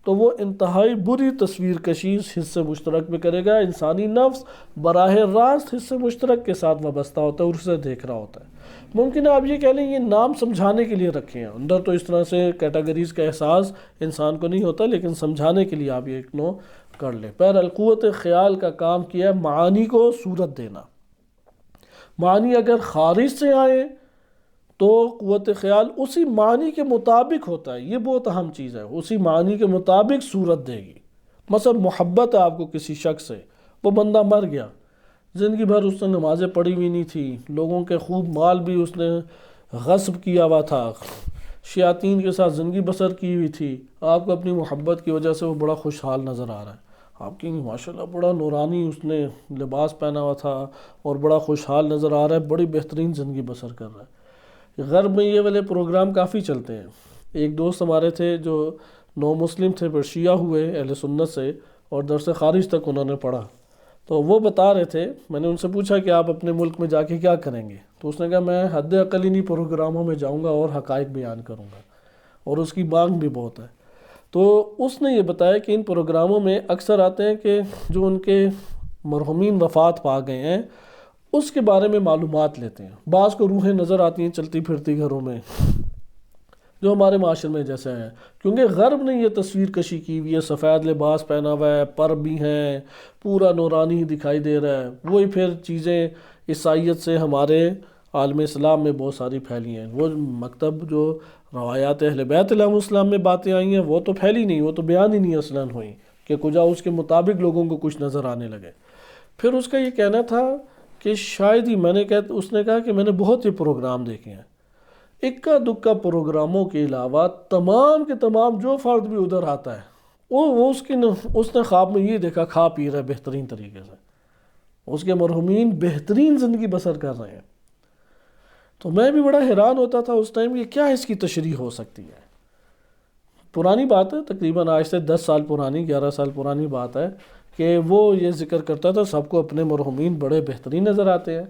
تو وہ انتہائی بری تصویر کشی حص مشترک میں کرے گا۔ انسانی نفس براہ راست حص مشترک کے ساتھ وابستہ ہوتا ہے اور اسے دیکھ رہا ہوتا ہے۔ ممکن ہے آپ یہ کہہ لیں یہ نام سمجھانے کے لیے رکھے ہیں، اندر تو اس طرح سے کیٹیگریز کا احساس انسان کو نہیں ہوتا، لیکن سمجھانے کے لیے آپ یہ اگنور کر لیں۔ بہرحال قوت خیال کا کام کیا ہے معانی کو صورت دینا۔ معنی اگر خارج سے آئے تو قوت خیال اسی معنی کے مطابق ہوتا ہے، یہ بہت اہم چیز ہے، اسی معنی کے مطابق صورت دے گی۔ مثلا محبت ہے آپ کو کسی شخص سے، وہ بندہ مر گیا، زندگی بھر اس نے نمازیں پڑھی ہوئی نہیں تھی، لوگوں کے خوب مال بھی اس نے غصب کیا ہوا تھا، شیاطین کے ساتھ زندگی بسر کی ہوئی تھی، آپ کو اپنی محبت کی وجہ سے وہ بڑا خوشحال نظر آ رہا ہے، آپ کی ماشاءاللہ بڑا نورانی اس نے لباس پہنا ہوا تھا اور بڑا خوشحال نظر آ رہا ہے، بڑی بہترین زندگی بسر کر رہا ہے۔ غرب میں یہ والے پروگرام کافی چلتے ہیں۔ ایک دوست ہمارے تھے جو نو مسلم تھے، پھر شیعہ ہوئے اہل سنت سے، اور درس خارج تک انہوں نے پڑھا، تو وہ بتا رہے تھے، میں نے ان سے پوچھا کہ آپ اپنے ملک میں جا کے کیا کریں گے، تو اس نے کہا میں حد اقل انہی پروگراموں میں جاؤں گا اور حقائق بیان کروں گا، اور اس کی مانگ بھی بہت ہے۔ تو اس نے یہ بتایا کہ ان پروگراموں میں اکثر آتے ہیں کہ جو ان کے مرحومین وفات پا گئے ہیں اس کے بارے میں معلومات لیتے ہیں۔ بعض کو روحیں نظر آتی ہیں چلتی پھرتی گھروں میں، جو ہمارے معاشرے میں جیسے ہیں، کیونکہ غرب نے یہ تصویر کشی کی ہوئی ہے، سفید لباس پہنا ہوا ہے، پر بھی ہیں، پورا نورانی ہی دکھائی دے رہا ہے، وہی پھر چیزیں عیسائیت سے ہمارے عالم اسلام میں بہت ساری پھیلی ہیں۔ وہ مکتب جو روایات اہل بیت علیہم السلام میں باتیں آئی ہیں وہ تو پھیلی نہیں، وہ تو بیان ہی نہیں اصلاً ہوئی کہ کجا اس کے مطابق لوگوں کو کچھ نظر آنے لگے۔ پھر اس کا یہ کہنا تھا کہ شاید ہی اس نے کہا کہ میں نے بہت ہی پروگرام دیکھے ہیں، اکا دکا پروگراموں کے علاوہ تمام کے تمام جو فرد بھی ادھر آتا ہے وہ اس نے خواب میں یہ دیکھا کھا پی رہا ہے بہترین طریقے سے، اس کے مرحومین بہترین زندگی بسر کر رہے ہیں۔ تو میں بھی بڑا حیران ہوتا تھا اس ٹائم یہ کیا اس کی تشریح ہو سکتی ہے۔ پرانی بات ہے، تقریباً آج سے 10 سال پرانی، 11 سال پرانی بات ہے کہ وہ یہ ذکر کرتا تھا سب کو اپنے مرحومین بڑے بہترین نظر آتے ہیں۔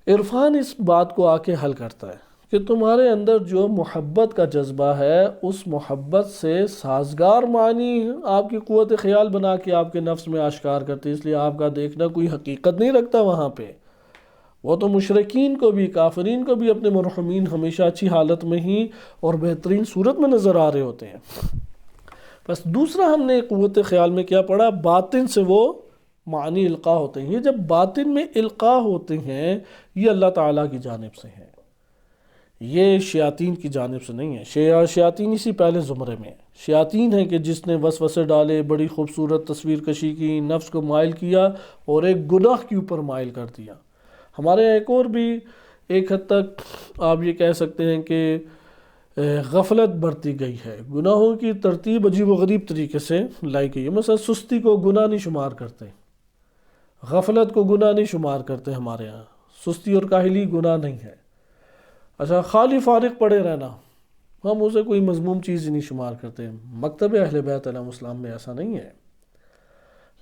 عرفان اس بات کو آ کے حل کرتا ہے کہ تمہارے اندر جو محبت کا جذبہ ہے اس محبت سے سازگار معنی آپ کی قوت خیال بنا کے آپ کے نفس میں آشکار کرتے، اس لیے آپ کا دیکھنا کوئی حقیقت نہیں رکھتا وہاں پہ۔ وہ تو مشرکین کو بھی، کافرین کو بھی اپنے مرحومین ہمیشہ اچھی حالت میں ہی اور بہترین صورت میں نظر آ رہے ہوتے ہیں۔ بس دوسرا ہم نے قوت خیال میں کیا پڑھا، باطن سے وہ معنی القاء ہوتے ہیں۔ یہ جب باطن میں القاء ہوتے ہیں یہ اللہ تعالیٰ کی جانب سے ہیں، یہ شیاطین کی جانب سے نہیں ہے۔ شیاطین اسی پہلے زمرے میں شیاطین ہیں کہ جس نے وسوسے ڈالے، بڑی خوبصورت تصویر کشی کی، نفس کو مائل کیا اور ایک گناہ کے اوپر مائل کر دیا۔ ہمارے یہاں ایک اور بھی ایک حد تک آپ یہ کہہ سکتے ہیں کہ غفلت برتی گئی ہے، گناہوں کی ترتیب عجیب و غریب طریقے سے لائی گئی ہے۔ مثلا سستی کو گناہ نہیں شمار کرتے، غفلت کو گناہ نہیں شمار کرتے، ہمارے ہاں سستی اور کاہلی گناہ نہیں ہے۔ اچھا خالی فارغ پڑے رہنا ہم اسے کوئی مذموم چیز ہی نہیں شمار کرتے، مکتب اہل بیت علیہ السلام میں ایسا نہیں ہے۔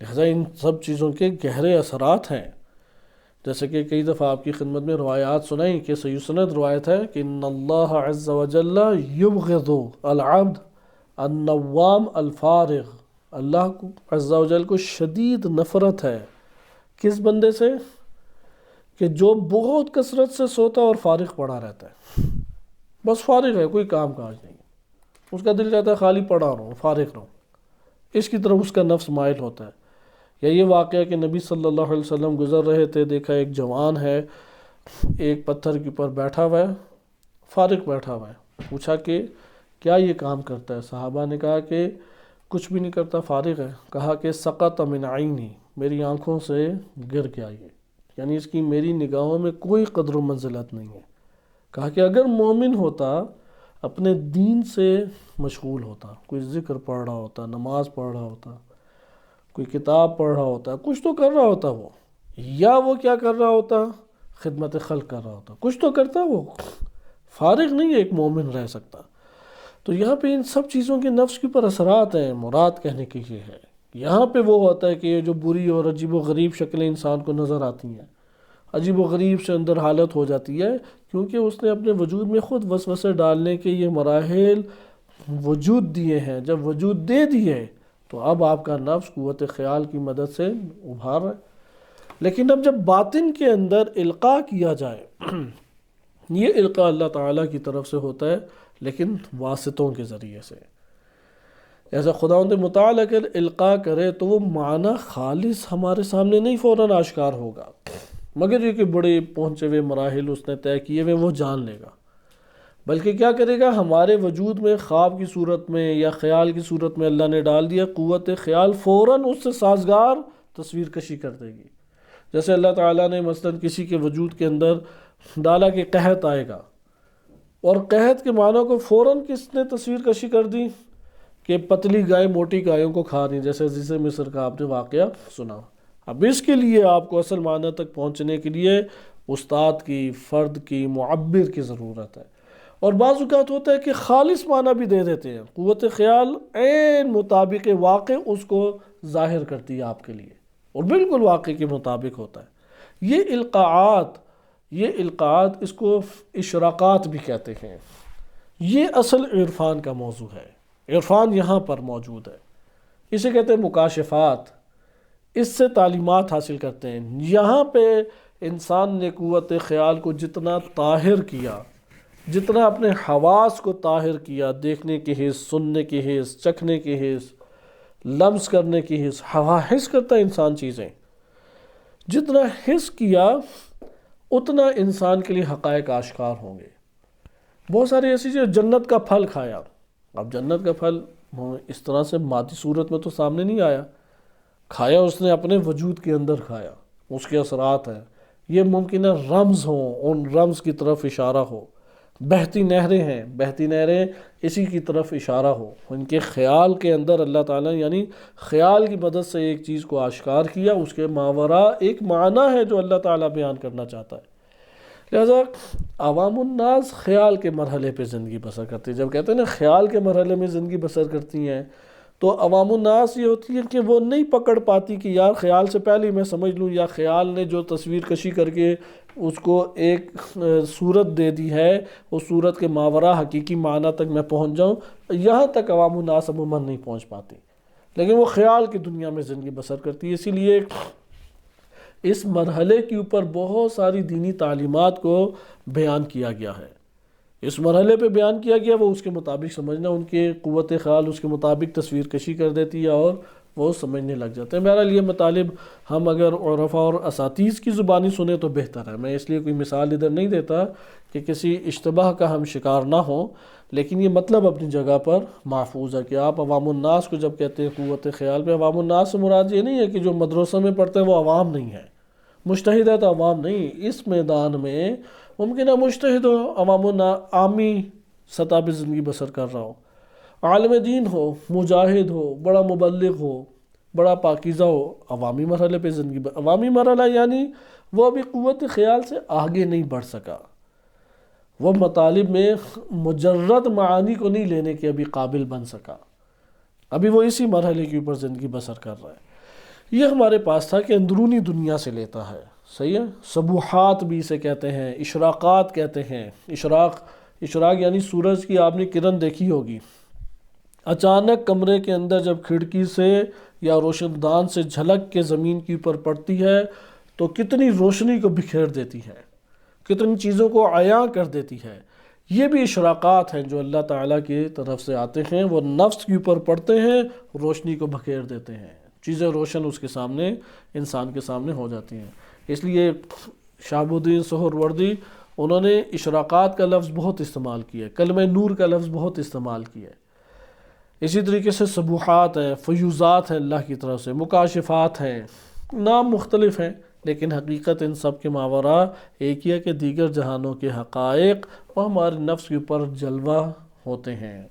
لہذا ان سب چیزوں کے گہرے اثرات ہیں، جیسے کہ کئی دفعہ آپ کی خدمت میں روایات سنائیں کہ صحیح سند روایت ہے کہ ان اللہ عز وجل یبغض العبد النوام الفارغ، اللہ کو عز وجل کو شدید نفرت ہے کس بندے سے کہ جو بہت کثرت سے سوتا اور فارغ پڑا رہتا ہے، بس فارغ ہے، کوئی کام کاج نہیں، اس کا دل چاہتا ہے خالی پڑا رہوں، فارغ رہوں، اس کی طرف اس کا نفس مائل ہوتا ہے۔ یا یہ واقعہ کہ نبی صلی اللہ علیہ وسلم گزر رہے تھے، دیکھا ایک جوان ہے ایک پتھر کے اوپر بیٹھا ہوا ہے، فارغ بیٹھا ہوا ہے، پوچھا کہ کیا یہ کام کرتا ہے؟ صحابہ نے کہا کہ کچھ بھی نہیں کرتا، فارغ ہے۔ کہا کہ سقط من عینی، میری آنکھوں سے گر گیا یہ، یعنی اس کی میری نگاہوں میں کوئی قدر و منزلت نہیں ہے۔ کہا کہ اگر مومن ہوتا اپنے دین سے مشغول ہوتا، کوئی ذکر پڑھ رہا ہوتا، نماز پڑھ رہا ہوتا، کوئی کتاب پڑھ رہا ہوتا، کچھ تو کر رہا ہوتا وہ، یا وہ کیا کر رہا ہوتا، خدمت خلق کر رہا ہوتا، کچھ تو کرتا وہ، فارغ نہیں ایک مومن رہ سکتا۔ تو یہاں پہ ان سب چیزوں کے نفس کے اوپر اثرات ہیں۔ مراد کہنے کی یہ ہے یہاں پہ وہ ہوتا ہے کہ یہ جو بری اور عجیب و غریب شکلیں انسان کو نظر آتی ہیں، عجیب و غریب سے اندر حالت ہو جاتی ہے، کیونکہ اس نے اپنے وجود میں خود وسوسے ڈالنے کے یہ مراحل وجود دیے ہیں۔ جب وجود دے دیے تو اب آپ کا نفس قوت خیال کی مدد سے ابھار رہا ہے۔ لیکن اب جب باطن کے اندر القاء کیا جائے، یہ القاء اللہ تعالیٰ کی طرف سے ہوتا ہے لیکن واسطوں کے ذریعے سے۔ ایسا خداوند متعال اگر القاء کرے تو وہ معنی خالص ہمارے سامنے نہیں فوراً آشکار ہوگا، مگر یہ کہ بڑے پہنچے ہوئے مراحل اس نے طے کیے ہوئے وہ جان لے گا، بلکہ کیا کرے گا، ہمارے وجود میں خواب کی صورت میں یا خیال کی صورت میں اللہ نے ڈال دیا، قوت خیال فوراً اس سے سازگار تصویر کشی کر دے گی۔ جیسے اللہ تعالیٰ نے مثلاً کسی کے وجود کے اندر ڈالا کہ قحط آئے گا، اور قحط کے معنی کو فوراً کس نے تصویر کشی کر دی کہ پتلی گائے موٹی گایوں کو کھا رہی، جیسے عزیز مصر کا آپ نے واقعہ سنا۔ اب اس کے لیے آپ کو اصل معنی تک پہنچنے کے لیے استاد کی، فرد کی، معبر کی ضرورت ہے۔ اور بعض اوقات ہوتا ہے کہ خالص معنی بھی دے دیتے ہیں، قوت خیال عین مطابق واقع اس کو ظاہر کرتی ہے آپ کے لیے، اور بالکل واقع کے مطابق ہوتا ہے۔ یہ القاعات اس کو اشراقات بھی کہتے ہیں۔ یہ اصل عرفان کا موضوع ہے، عرفان یہاں پر موجود ہے، اسے کہتے ہیں مکاشفات، اس سے تعلیمات حاصل کرتے ہیں۔ یہاں پہ انسان نے قوت خیال کو جتنا طاہر کیا، جتنا اپنے حواس کو طاہر کیا، دیکھنے کی حس، سننے کی حس، چکھنے کی حس، لمس کرنے کی حس، حس کرتا ہے انسان چیزیں، جتنا حس کیا اتنا انسان کے لیے حقائق آشکار ہوں گے۔ بہت ساری ایسی چیزیں، جنت کا پھل کھایا، اب جنت کا پھل اس طرح سے مادی صورت میں تو سامنے نہیں آیا، کھایا اس نے اپنے وجود کے اندر کھایا، اس کے اثرات ہیں، یہ ممکن ہے رمز ہوں، ان رمز کی طرف اشارہ ہو۔ بہتی نہریں ہیں، بہتی نہریں اسی کی طرف اشارہ ہو، ان کے خیال کے اندر اللہ تعالیٰ یعنی خیال کی مدد سے ایک چیز کو آشکار کیا، اس کے ماوراء ایک معنی ہے جو اللہ تعالیٰ بیان کرنا چاہتا ہے۔ لہذا عوام الناس خیال کے مرحلے پہ زندگی بسر کرتی ہے۔ جب کہتے ہیں نا خیال کے مرحلے میں زندگی بسر کرتی ہیں، تو عوام الناس یہ ہوتی ہے کہ وہ نہیں پکڑ پاتی کہ یار خیال سے پہلے میں سمجھ لوں، یا خیال نے جو تصویر کشی کر کے اس کو ایک صورت دے دی ہے، اس صورت کے ماوراء حقیقی معنی تک میں پہنچ جاؤں، یہاں تک عوام الناس عموماً نہیں پہنچ پاتی، لیکن وہ خیال کی دنیا میں زندگی بسر کرتی ہے۔ اسی لیے اس مرحلے کے اوپر بہت ساری دینی تعلیمات کو بیان کیا گیا ہے، اس مرحلے پہ بیان کیا گیا، وہ اس کے مطابق سمجھنا، ان کے قوت خیال اس کے مطابق تصویر کشی کر دیتی ہے اور وہ سمجھنے لگ جاتے ہیں۔ بہرحال یہ مطالب ہم اگر عرفاء اور اساتذ کی زبانی سنیں تو بہتر ہے، میں اس لیے کوئی مثال ادھر نہیں دیتا کہ کسی اشتباہ کا ہم شکار نہ ہوں، لیکن یہ مطلب اپنی جگہ پر محفوظ ہے کہ آپ عوام الناس کو جب کہتے ہیں قوت خیال پہ، عوام الناس سے مراد یہ نہیں ہے کہ جو مدرسوں میں پڑھتے ہیں وہ عوام نہیں ہے، مجتہد ہے تو عوام نہیں، اس میدان میں ممکن ہے مجتہد ہو، عامی سطح پہ زندگی بسر کر رہا ہو، عالم دین ہو، مجاہد ہو، بڑا مبلغ ہو، بڑا پاکیزہ ہو، عوامی مرحلے پہ زندگی عوامی مرحلہ یعنی وہ ابھی قوت خیال سے آگے نہیں بڑھ سکا، وہ مطالب میں مجرد معانی کو نہیں لینے کے ابھی قابل بن سکا، ابھی وہ اسی مرحلے کے اوپر زندگی بسر کر رہا ہے۔ یہ ہمارے پاس تھا کہ اندرونی دنیا سے لیتا ہے، صحیح ہے، سبوحات بھی اسے کہتے ہیں، اشراقات کہتے ہیں۔ اشراق یعنی سورج کی آپ نے کرن دیکھی ہوگی، اچانک کمرے کے اندر جب کھڑکی سے یا روشن دان سے جھلک کے زمین کے اوپر پڑتی ہے تو کتنی روشنی کو بکھیر دیتی ہے، کتنی چیزوں کو عیاں کر دیتی ہے۔ یہ بھی اشراقات ہیں جو اللہ تعالیٰ کی طرف سے آتے ہیں، وہ نفس کے اوپر پڑتے ہیں، روشنی کو بکھیر دیتے ہیں، چیزیں روشن اس کے سامنے، انسان کے سامنے ہو جاتی ہیں۔ اس لیے شہاب الدین سہروردی انہوں نے اشراقات کا لفظ بہت استعمال کیا ہے، کلمہ نور کا لفظ بہت استعمال کیا ہے۔ اسی طریقے سے سبوحات ہیں، فیوزات ہیں اللہ کی طرف سے، مکاشفات ہیں، نام مختلف ہیں لیکن حقیقت ان سب کے ماوراء ایک ہی ہے کہ دیگر جہانوں کے حقائق وہ ہمارے نفس کے اوپر جلوہ ہوتے ہیں،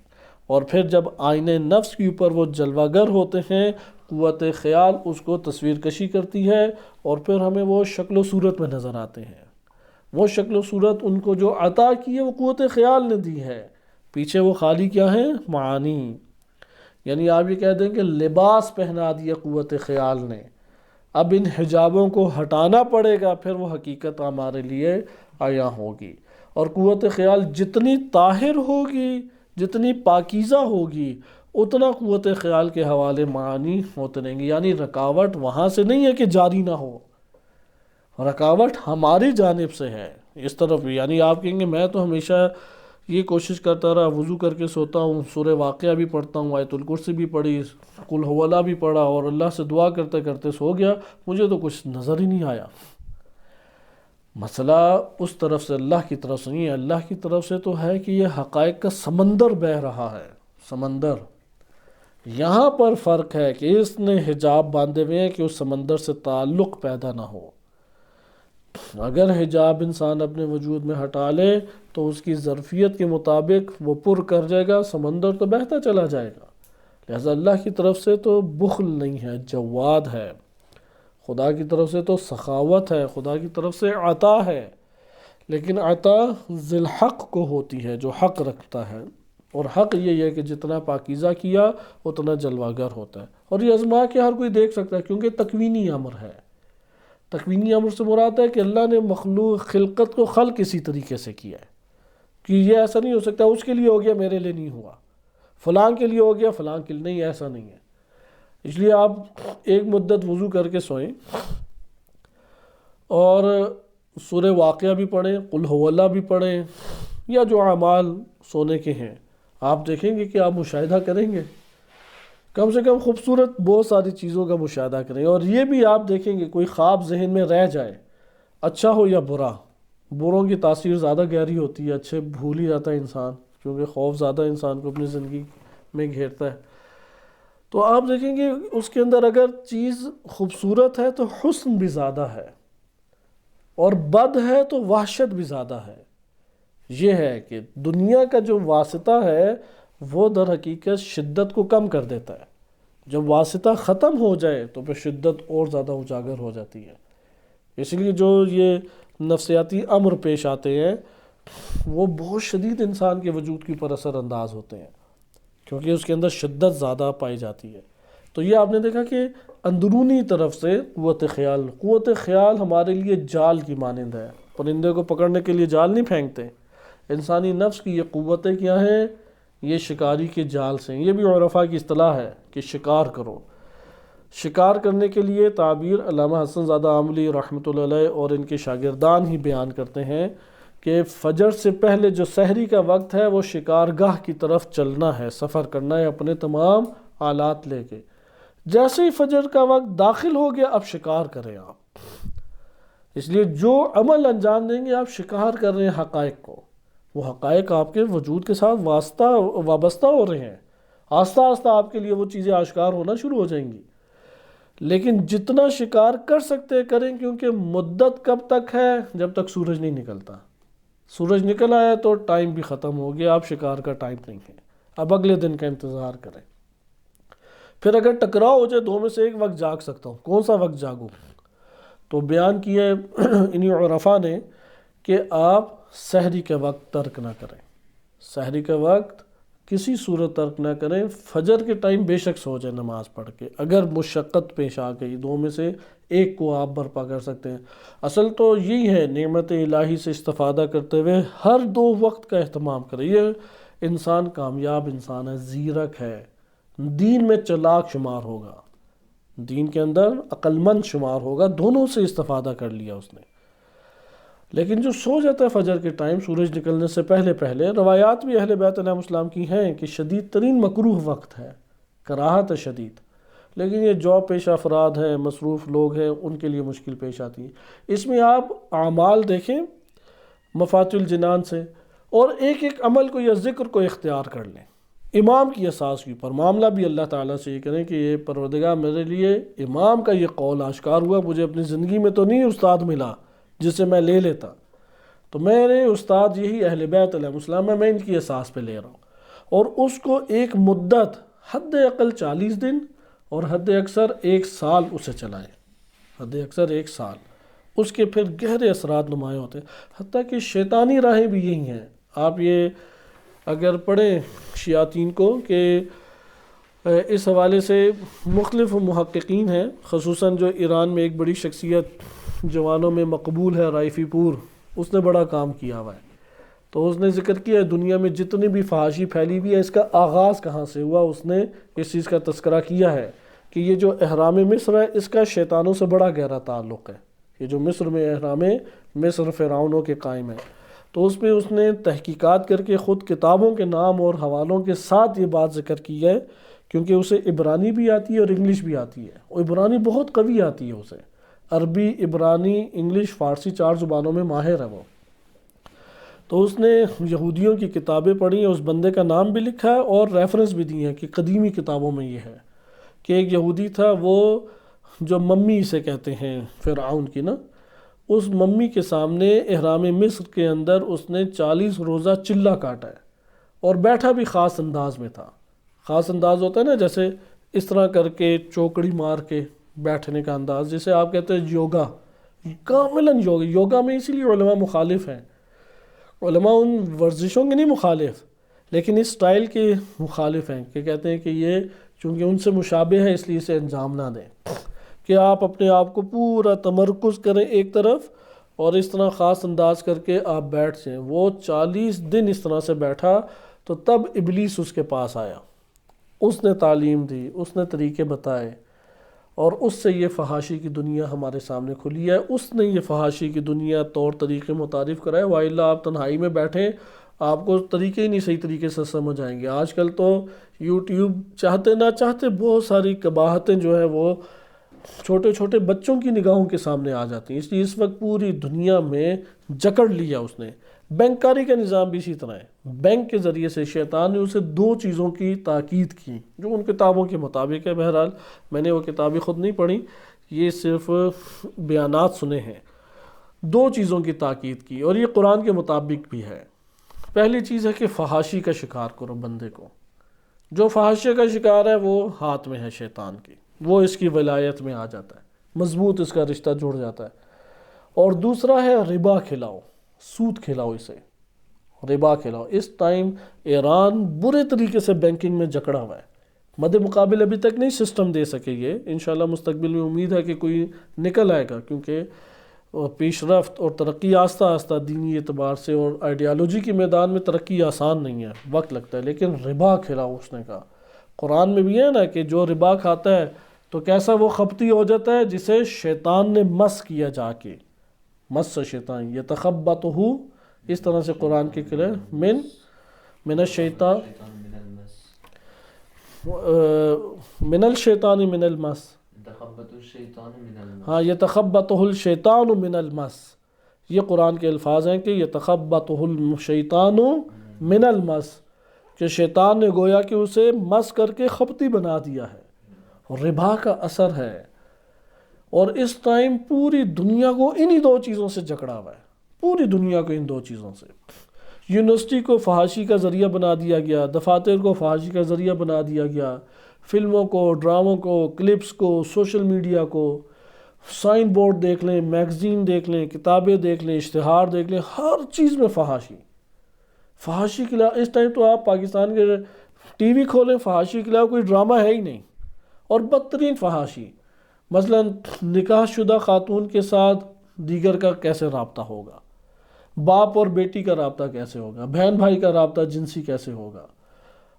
اور پھر جب آئینہ نفس کے اوپر وہ جلوہ گر ہوتے ہیں، قوت خیال اس کو تصویر کشی کرتی ہے، اور پھر ہمیں وہ شکل و صورت میں نظر آتے ہیں۔ وہ شکل و صورت ان کو جو عطا کی ہے وہ قوت خیال نے دی ہے، پیچھے وہ خالی کیا ہیں؟ معانی۔ یعنی آپ یہ کہہ دیں کہ لباس پہنا دیا قوت خیال نے، اب ان حجابوں کو ہٹانا پڑے گا، پھر وہ حقیقت ہمارے لیے عیاں ہوگی۔ اور قوت خیال جتنی طاہر ہوگی، جتنی پاکیزہ ہوگی، اتنا قوت خیال کے حوالے معانی ہوتے رہیں گے۔ یعنی رکاوٹ وہاں سے نہیں ہے کہ جاری نہ ہو، رکاوٹ ہماری جانب سے ہے اس طرف بھی۔ یعنی آپ کہیں گے میں تو ہمیشہ یہ کوشش کرتا رہا، وضو کر کے سوتا ہوں، سورہ واقعہ بھی پڑھتا ہوں، آیت الکرسی بھی پڑھی، قل هو اللہ بھی پڑھا، اور اللہ سے دعا کرتے کرتے سو گیا، مجھے تو کچھ نظر ہی نہیں آیا۔ مسئلہ اس طرف سے اللہ کی طرف سے نہیں ہے، اللہ کی طرف سے تو ہے کہ یہ حقائق کا سمندر بہہ رہا ہے، سمندر۔ یہاں پر فرق ہے کہ اس نے حجاب باندھے ہوئے ہیں کہ اس سمندر سے تعلق پیدا نہ ہو۔ اگر حجاب انسان اپنے وجود میں ہٹا لے تو اس کی ظرفیت کے مطابق وہ پر کر جائے گا، سمندر تو بہتا چلا جائے گا۔ لہذا اللہ کی طرف سے تو بخل نہیں ہے، جواد ہے۔ خدا کی طرف سے تو سخاوت ہے، خدا کی طرف سے عطا ہے، لیکن عطا ذی الحق کو ہوتی ہے، جو حق رکھتا ہے۔ اور حق یہ ہے کہ جتنا پاکیزہ کیا اتنا جلوہ گر ہوتا ہے، اور یہ آزما کے ہر کوئی دیکھ سکتا ہے، کیونکہ تکوینی امر ہے۔ تکوینی امر سے مراد ہے کہ اللہ نے مخلوق خلقت کو خلق اسی طریقے سے کیا ہے کہ یہ ایسا نہیں ہو سکتا اس کے لیے ہو گیا میرے لیے نہیں ہوا، فلاں کے لیے ہو گیا فلاں کے لیے نہیں، ایسا نہیں ہے۔ اس لیے آپ ایک مدت وضو کر کے سوئیں اور سورہ واقعہ بھی پڑھیں، قل هو اللہ بھی پڑھیں، یا جو اعمال سونے کے ہیں، آپ دیکھیں گے کہ آپ مشاہدہ کریں گے، کم سے کم خوبصورت بہت ساری چیزوں کا مشاہدہ کریں۔ اور یہ بھی آپ دیکھیں گے کوئی خواب ذہن میں رہ جائے، اچھا ہو یا برا، بروں کی تاثیر زیادہ گہری ہوتی ہے، اچھے بھول ہی جاتا ہے انسان، کیونکہ خوف زیادہ انسان کو اپنی زندگی میں گھیرتا ہے۔ تو آپ دیکھیں گے اس کے اندر اگر چیز خوبصورت ہے تو حسن بھی زیادہ ہے، اور بد ہے تو وحشت بھی زیادہ ہے۔ یہ ہے کہ دنیا کا جو واسطہ ہے وہ در حقیقت شدت کو کم کر دیتا ہے، جب واسطہ ختم ہو جائے تو پھر شدت اور زیادہ اجاگر ہو جاتی ہے۔ اس لیے جو یہ نفسیاتی امر پیش آتے ہیں وہ بہت شدید انسان کے وجود کے اوپر اثر انداز ہوتے ہیں، کیونکہ اس کے اندر شدت زیادہ پائی جاتی ہے۔ تو یہ آپ نے دیکھا کہ اندرونی طرف سے قوت خیال ہمارے لیے جال کی مانند ہے۔ پرندے کو پکڑنے کے لیے جال نہیں پھینکتے، انسانی نفس کی یہ قوتیں کیا ہیں؟ یہ شکاری کے جال سے ہیں۔ یہ بھی عرفاء کی اصطلاح ہے کہ شکار کرو۔ شکار کرنے کے لیے تعبیر علامہ حسن زادہ عاملی رحمۃ اللہ علیہ اور ان کے شاگردان ہی بیان کرتے ہیں کہ فجر سے پہلے جو سحری کا وقت ہے وہ شکارگاہ کی طرف چلنا ہے، سفر کرنا ہے اپنے تمام آلات لے کے۔ جیسے ہی فجر کا وقت داخل ہو گیا اب شکار کریں آپ۔ اس لیے جو عمل انجام دیں گے آپ شکار کر رہے ہیں حقائق کو، وہ حقائق آپ کے وجود کے ساتھ وابستہ ہو رہے ہیں، آہستہ آہستہ آپ کے لیے وہ چیزیں آشکار ہونا شروع ہو جائیں گی۔ لیکن جتنا شکار کر سکتے کریں، کیونکہ مدت کب تک ہے؟ جب تک سورج نہیں نکلتا۔ سورج نکل آیا تو ٹائم بھی ختم ہو گیا، اب شکار کا ٹائم نہیں ہے، اب اگلے دن کا انتظار کریں۔ پھر اگر ٹکراؤ ہو جائے دو میں سے ایک وقت جاگ سکتا ہوں، کون سا وقت جاگوں؟ تو بیان کیا ہے انہی عرفاء نے کہ آپ سحری کا وقت ترک نہ کریں، سحری کا وقت کسی صورت ترک نہ کریں۔ فجر کے ٹائم بے شک سو جائیں نماز پڑھ کے، اگر مشقت پیش آ گئی دو میں سے ایک کو آپ برپا کر سکتے ہیں۔ اصل تو یہی ہے، نعمت الہی سے استفادہ کرتے ہوئے ہر دو وقت کا اہتمام کریں۔ یہ انسان کامیاب انسان ہے، زیرک ہے، دین میں چلاک شمار ہوگا، دین کے اندر عقل مند شمار ہوگا، دونوں سے استفادہ کر لیا اس نے۔ لیکن جو سو جاتا ہے فجر کے ٹائم سورج نکلنے سے پہلے پہلے، روایات بھی اہل بیت علیہ السلام کی ہیں کہ شدید ترین مکروہ وقت ہے، کراہت ہے شدید، لیکن یہ جاب پیش افراد ہیں، مصروف لوگ ہیں، ان کے لیے مشکل پیش آتی ہے۔ اس میں آپ اعمال دیکھیں مفاتیح الجنان سے، اور ایک ایک عمل کو یا ذکر کو اختیار کر لیں امام کی اساس کے اوپر۔ معاملہ بھی اللہ تعالیٰ سے یہ کریں کہ یہ پروردگار میرے لیے امام کا یہ قول آشکار ہوا، مجھے اپنی زندگی میں تو نہیں استاد ملا جس سے میں لے لیتا، تو میرے استاد یہی اہل بیت علیہ السلام ہے، میں ان کی اساس پہ لے رہا ہوں۔ اور اس کو ایک مدت حد اقل 40 دن اور حد اکثر 1 سال اسے چلائیں، حد اکثر 1 سال، اس کے پھر گہرے اثرات نمایاں ہوتے ہیں۔ حتیٰ کہ شیطانی راہیں بھی یہی ہیں۔ آپ یہ اگر پڑھیں شیاطین کو کہ اس حوالے سے مختلف محققین ہیں، خصوصاً جو ایران میں ایک بڑی شخصیت جوانوں میں مقبول ہے رائفی پور، اس نے بڑا کام کیا ہوا ہے۔ تو اس نے ذکر کیا ہے دنیا میں جتنی بھی فحاشی پھیلی ہوئی ہے اس کا آغاز کہاں سے ہوا، اس نے اس چیز کا تذکرہ کیا ہے کہ یہ جو احرام مصر ہے اس کا شیطانوں سے بڑا گہرا تعلق ہے۔ یہ جو مصر میں احرام مصر فرعونوں کے قائم ہے، تو اس میں اس نے تحقیقات کر کے خود کتابوں کے نام اور حوالوں کے ساتھ یہ بات ذکر کی ہے، کیونکہ اسے عبرانی بھی آتی ہے اور انگلش بھی آتی ہے، اور عبرانی بہت قوی آتی ہے اسے، عربی، عبرانی، انگلش، فارسی 4 زبانوں میں ماہر ہے وہ۔ تو اس نے یہودیوں کی کتابیں پڑھی ہیں، اس بندے کا نام بھی لکھا ہے اور ریفرنس بھی دی ہیں کہ قدیمی کتابوں میں یہ ہے کہ ایک یہودی تھا، وہ جو ممی اسے کہتے ہیں فرعون کی نا، اس ممی کے سامنے احرام مصر کے اندر اس نے 40 روزہ چلہ کاٹا ہے، اور بیٹھا بھی خاص انداز میں تھا۔ خاص انداز ہوتا ہے نا، جیسے اس طرح کر کے چوکڑی مار کے بیٹھنے کا انداز، جسے آپ کہتے ہیں یوگا، کاملاً یوگا۔ یوگا میں اسی لیے علماء مخالف ہیں، علماء ان ورزشوں کے نہیں مخالف، لیکن اس سٹائل کے مخالف ہیں کہ کہتے ہیں کہ یہ چونکہ ان سے مشابہ ہے اس لیے اسے انجام نہ دیں، کہ آپ اپنے آپ کو پورا تمرکز کریں ایک طرف اور اس طرح خاص انداز کر کے آپ بیٹھ جائیں۔ وہ 40 دن اس طرح سے بیٹھا، تو تب ابلیس اس کے پاس آیا، اس نے تعلیم دی، اس نے طریقے بتائے، اور اس سے یہ فحاشی کی دنیا ہمارے سامنے کھلی ہے۔ اس نے یہ فحاشی کی دنیا طور طریقے متعارف کرائے، وائلہ آپ تنہائی میں بیٹھیں آپ کو طریقے ہی نہیں صحیح طریقے سے سمجھ آئیں گے۔ آج کل تو یوٹیوب چاہتے نہ چاہتے بہت ساری قباحتیں جو ہے وہ چھوٹے چھوٹے بچوں کی نگاہوں کے سامنے آ جاتی ہیں، اس لیے اس وقت پوری دنیا میں جکڑ لیا اس نے۔ بینکاری کا نظام بھی اسی طرح ہے، بینک کے ذریعے سے شیطان نے اسے 2 چیزوں کی تاکید کی جو ان کتابوں کے مطابق ہے۔ بہرحال میں نے وہ کتابیں خود نہیں پڑھی، یہ صرف بیانات سنے ہیں۔ 2 چیزوں کی تاکید کی، اور یہ قرآن کے مطابق بھی ہے۔ پہلی چیز ہے کہ فحاشی کا شکار کرو بندے کو، جو فحاشی کا شکار ہے وہ ہاتھ میں ہے شیطان کی، وہ اس کی ولایت میں آ جاتا ہے، مضبوط اس کا رشتہ جڑ جاتا ہے۔ اور دوسرا ہے ربا کھلاؤ، سود کھلاؤ، اسے ربا کھلاؤ۔ اس ٹائم ایران برے طریقے سے بینکنگ میں جکڑا ہوا ہے، مد مقابل ابھی تک نہیں سسٹم دے سکے یہ، انشاءاللہ مستقبل میں امید ہے کہ کوئی نکل آئے گا، کیونکہ پیش رفت اور ترقی آہستہ آہستہ دینی اعتبار سے اور آئیڈیالوجی کے میدان میں ترقی آسان نہیں ہے، وقت لگتا ہے، لیکن ربا کھلاؤ اس نے کہا۔ قرآن میں بھی ہے نا کہ جو ربا کھاتا ہے تو کیسا وہ خبتی ہو جاتا ہے، جسے شیطان نے مس کیا جا کے، مس شیطان یتخبطہ، اس طرح سے قرآن کی کلے من الشیطان من الشیطان من المس، ہاں یتخبطہ الشیطان من المس، یہ قرآن کے الفاظ ہیں کہ یتخبطہ الشیطان من المس، کہ شیطان نے گویا کہ اسے مس کر کے خبتی بنا دیا ہے۔ ربا کا اثر ہے، اور اس ٹائم پوری دنیا کو انہی 2 چیزوں سے جکڑا ہوا ہے، پوری دنیا کو ان 2 چیزوں سے۔ یونیورسٹی کو فحاشی کا ذریعہ بنا دیا گیا، دفاتر کو فحاشی کا ذریعہ بنا دیا گیا، فلموں کو، ڈراموں کو، کلپس کو، سوشل میڈیا کو، سائن بورڈ دیکھ لیں، میگزین دیکھ لیں، کتابیں دیکھ لیں، اشتہار دیکھ لیں، ہر چیز میں فحاشی۔ فحاشی کے علاوہ اس ٹائم تو آپ پاکستان کے ٹی وی کھولیں، فحاشی کے علاوہ کوئی ڈرامہ ہے ہی نہیں، اور بدترین فحاشی۔ مثلا نکاح شدہ خاتون کے ساتھ دیگر کا کیسے رابطہ ہوگا، باپ اور بیٹی کا رابطہ کیسے ہوگا، بہن بھائی کا رابطہ جنسی کیسے ہوگا،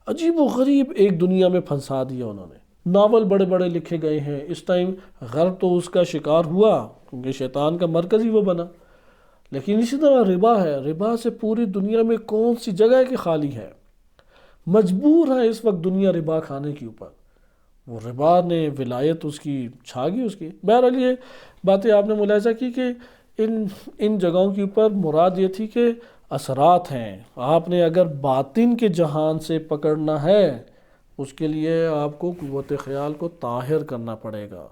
عجیب و غریب ایک دنیا میں پھنسا دیا انہوں نے۔ ناول بڑے بڑے لکھے گئے ہیں، اس ٹائم غرب تو اس کا شکار ہوا کیونکہ شیطان کا مرکز ہی وہ بنا، لیکن اسی طرح ربا ہے۔ ربا سے پوری دنیا میں کون سی جگہ کی خالی ہے، مجبور ہے اس وقت دنیا ربا کھانے کے اوپر، وہ ربا نے ولایت اس کی چھا گئی اس کی۔ بہرحال یہ باتیں آپ نے ملاحظہ کی کہ ان جگہوں کے اوپر مراد یہ تھی کہ اثرات ہیں، آپ نے اگر باطن کے جہان سے پکڑنا ہے اس کے لیے آپ کو قوت خیال کو طاہر کرنا پڑے گا،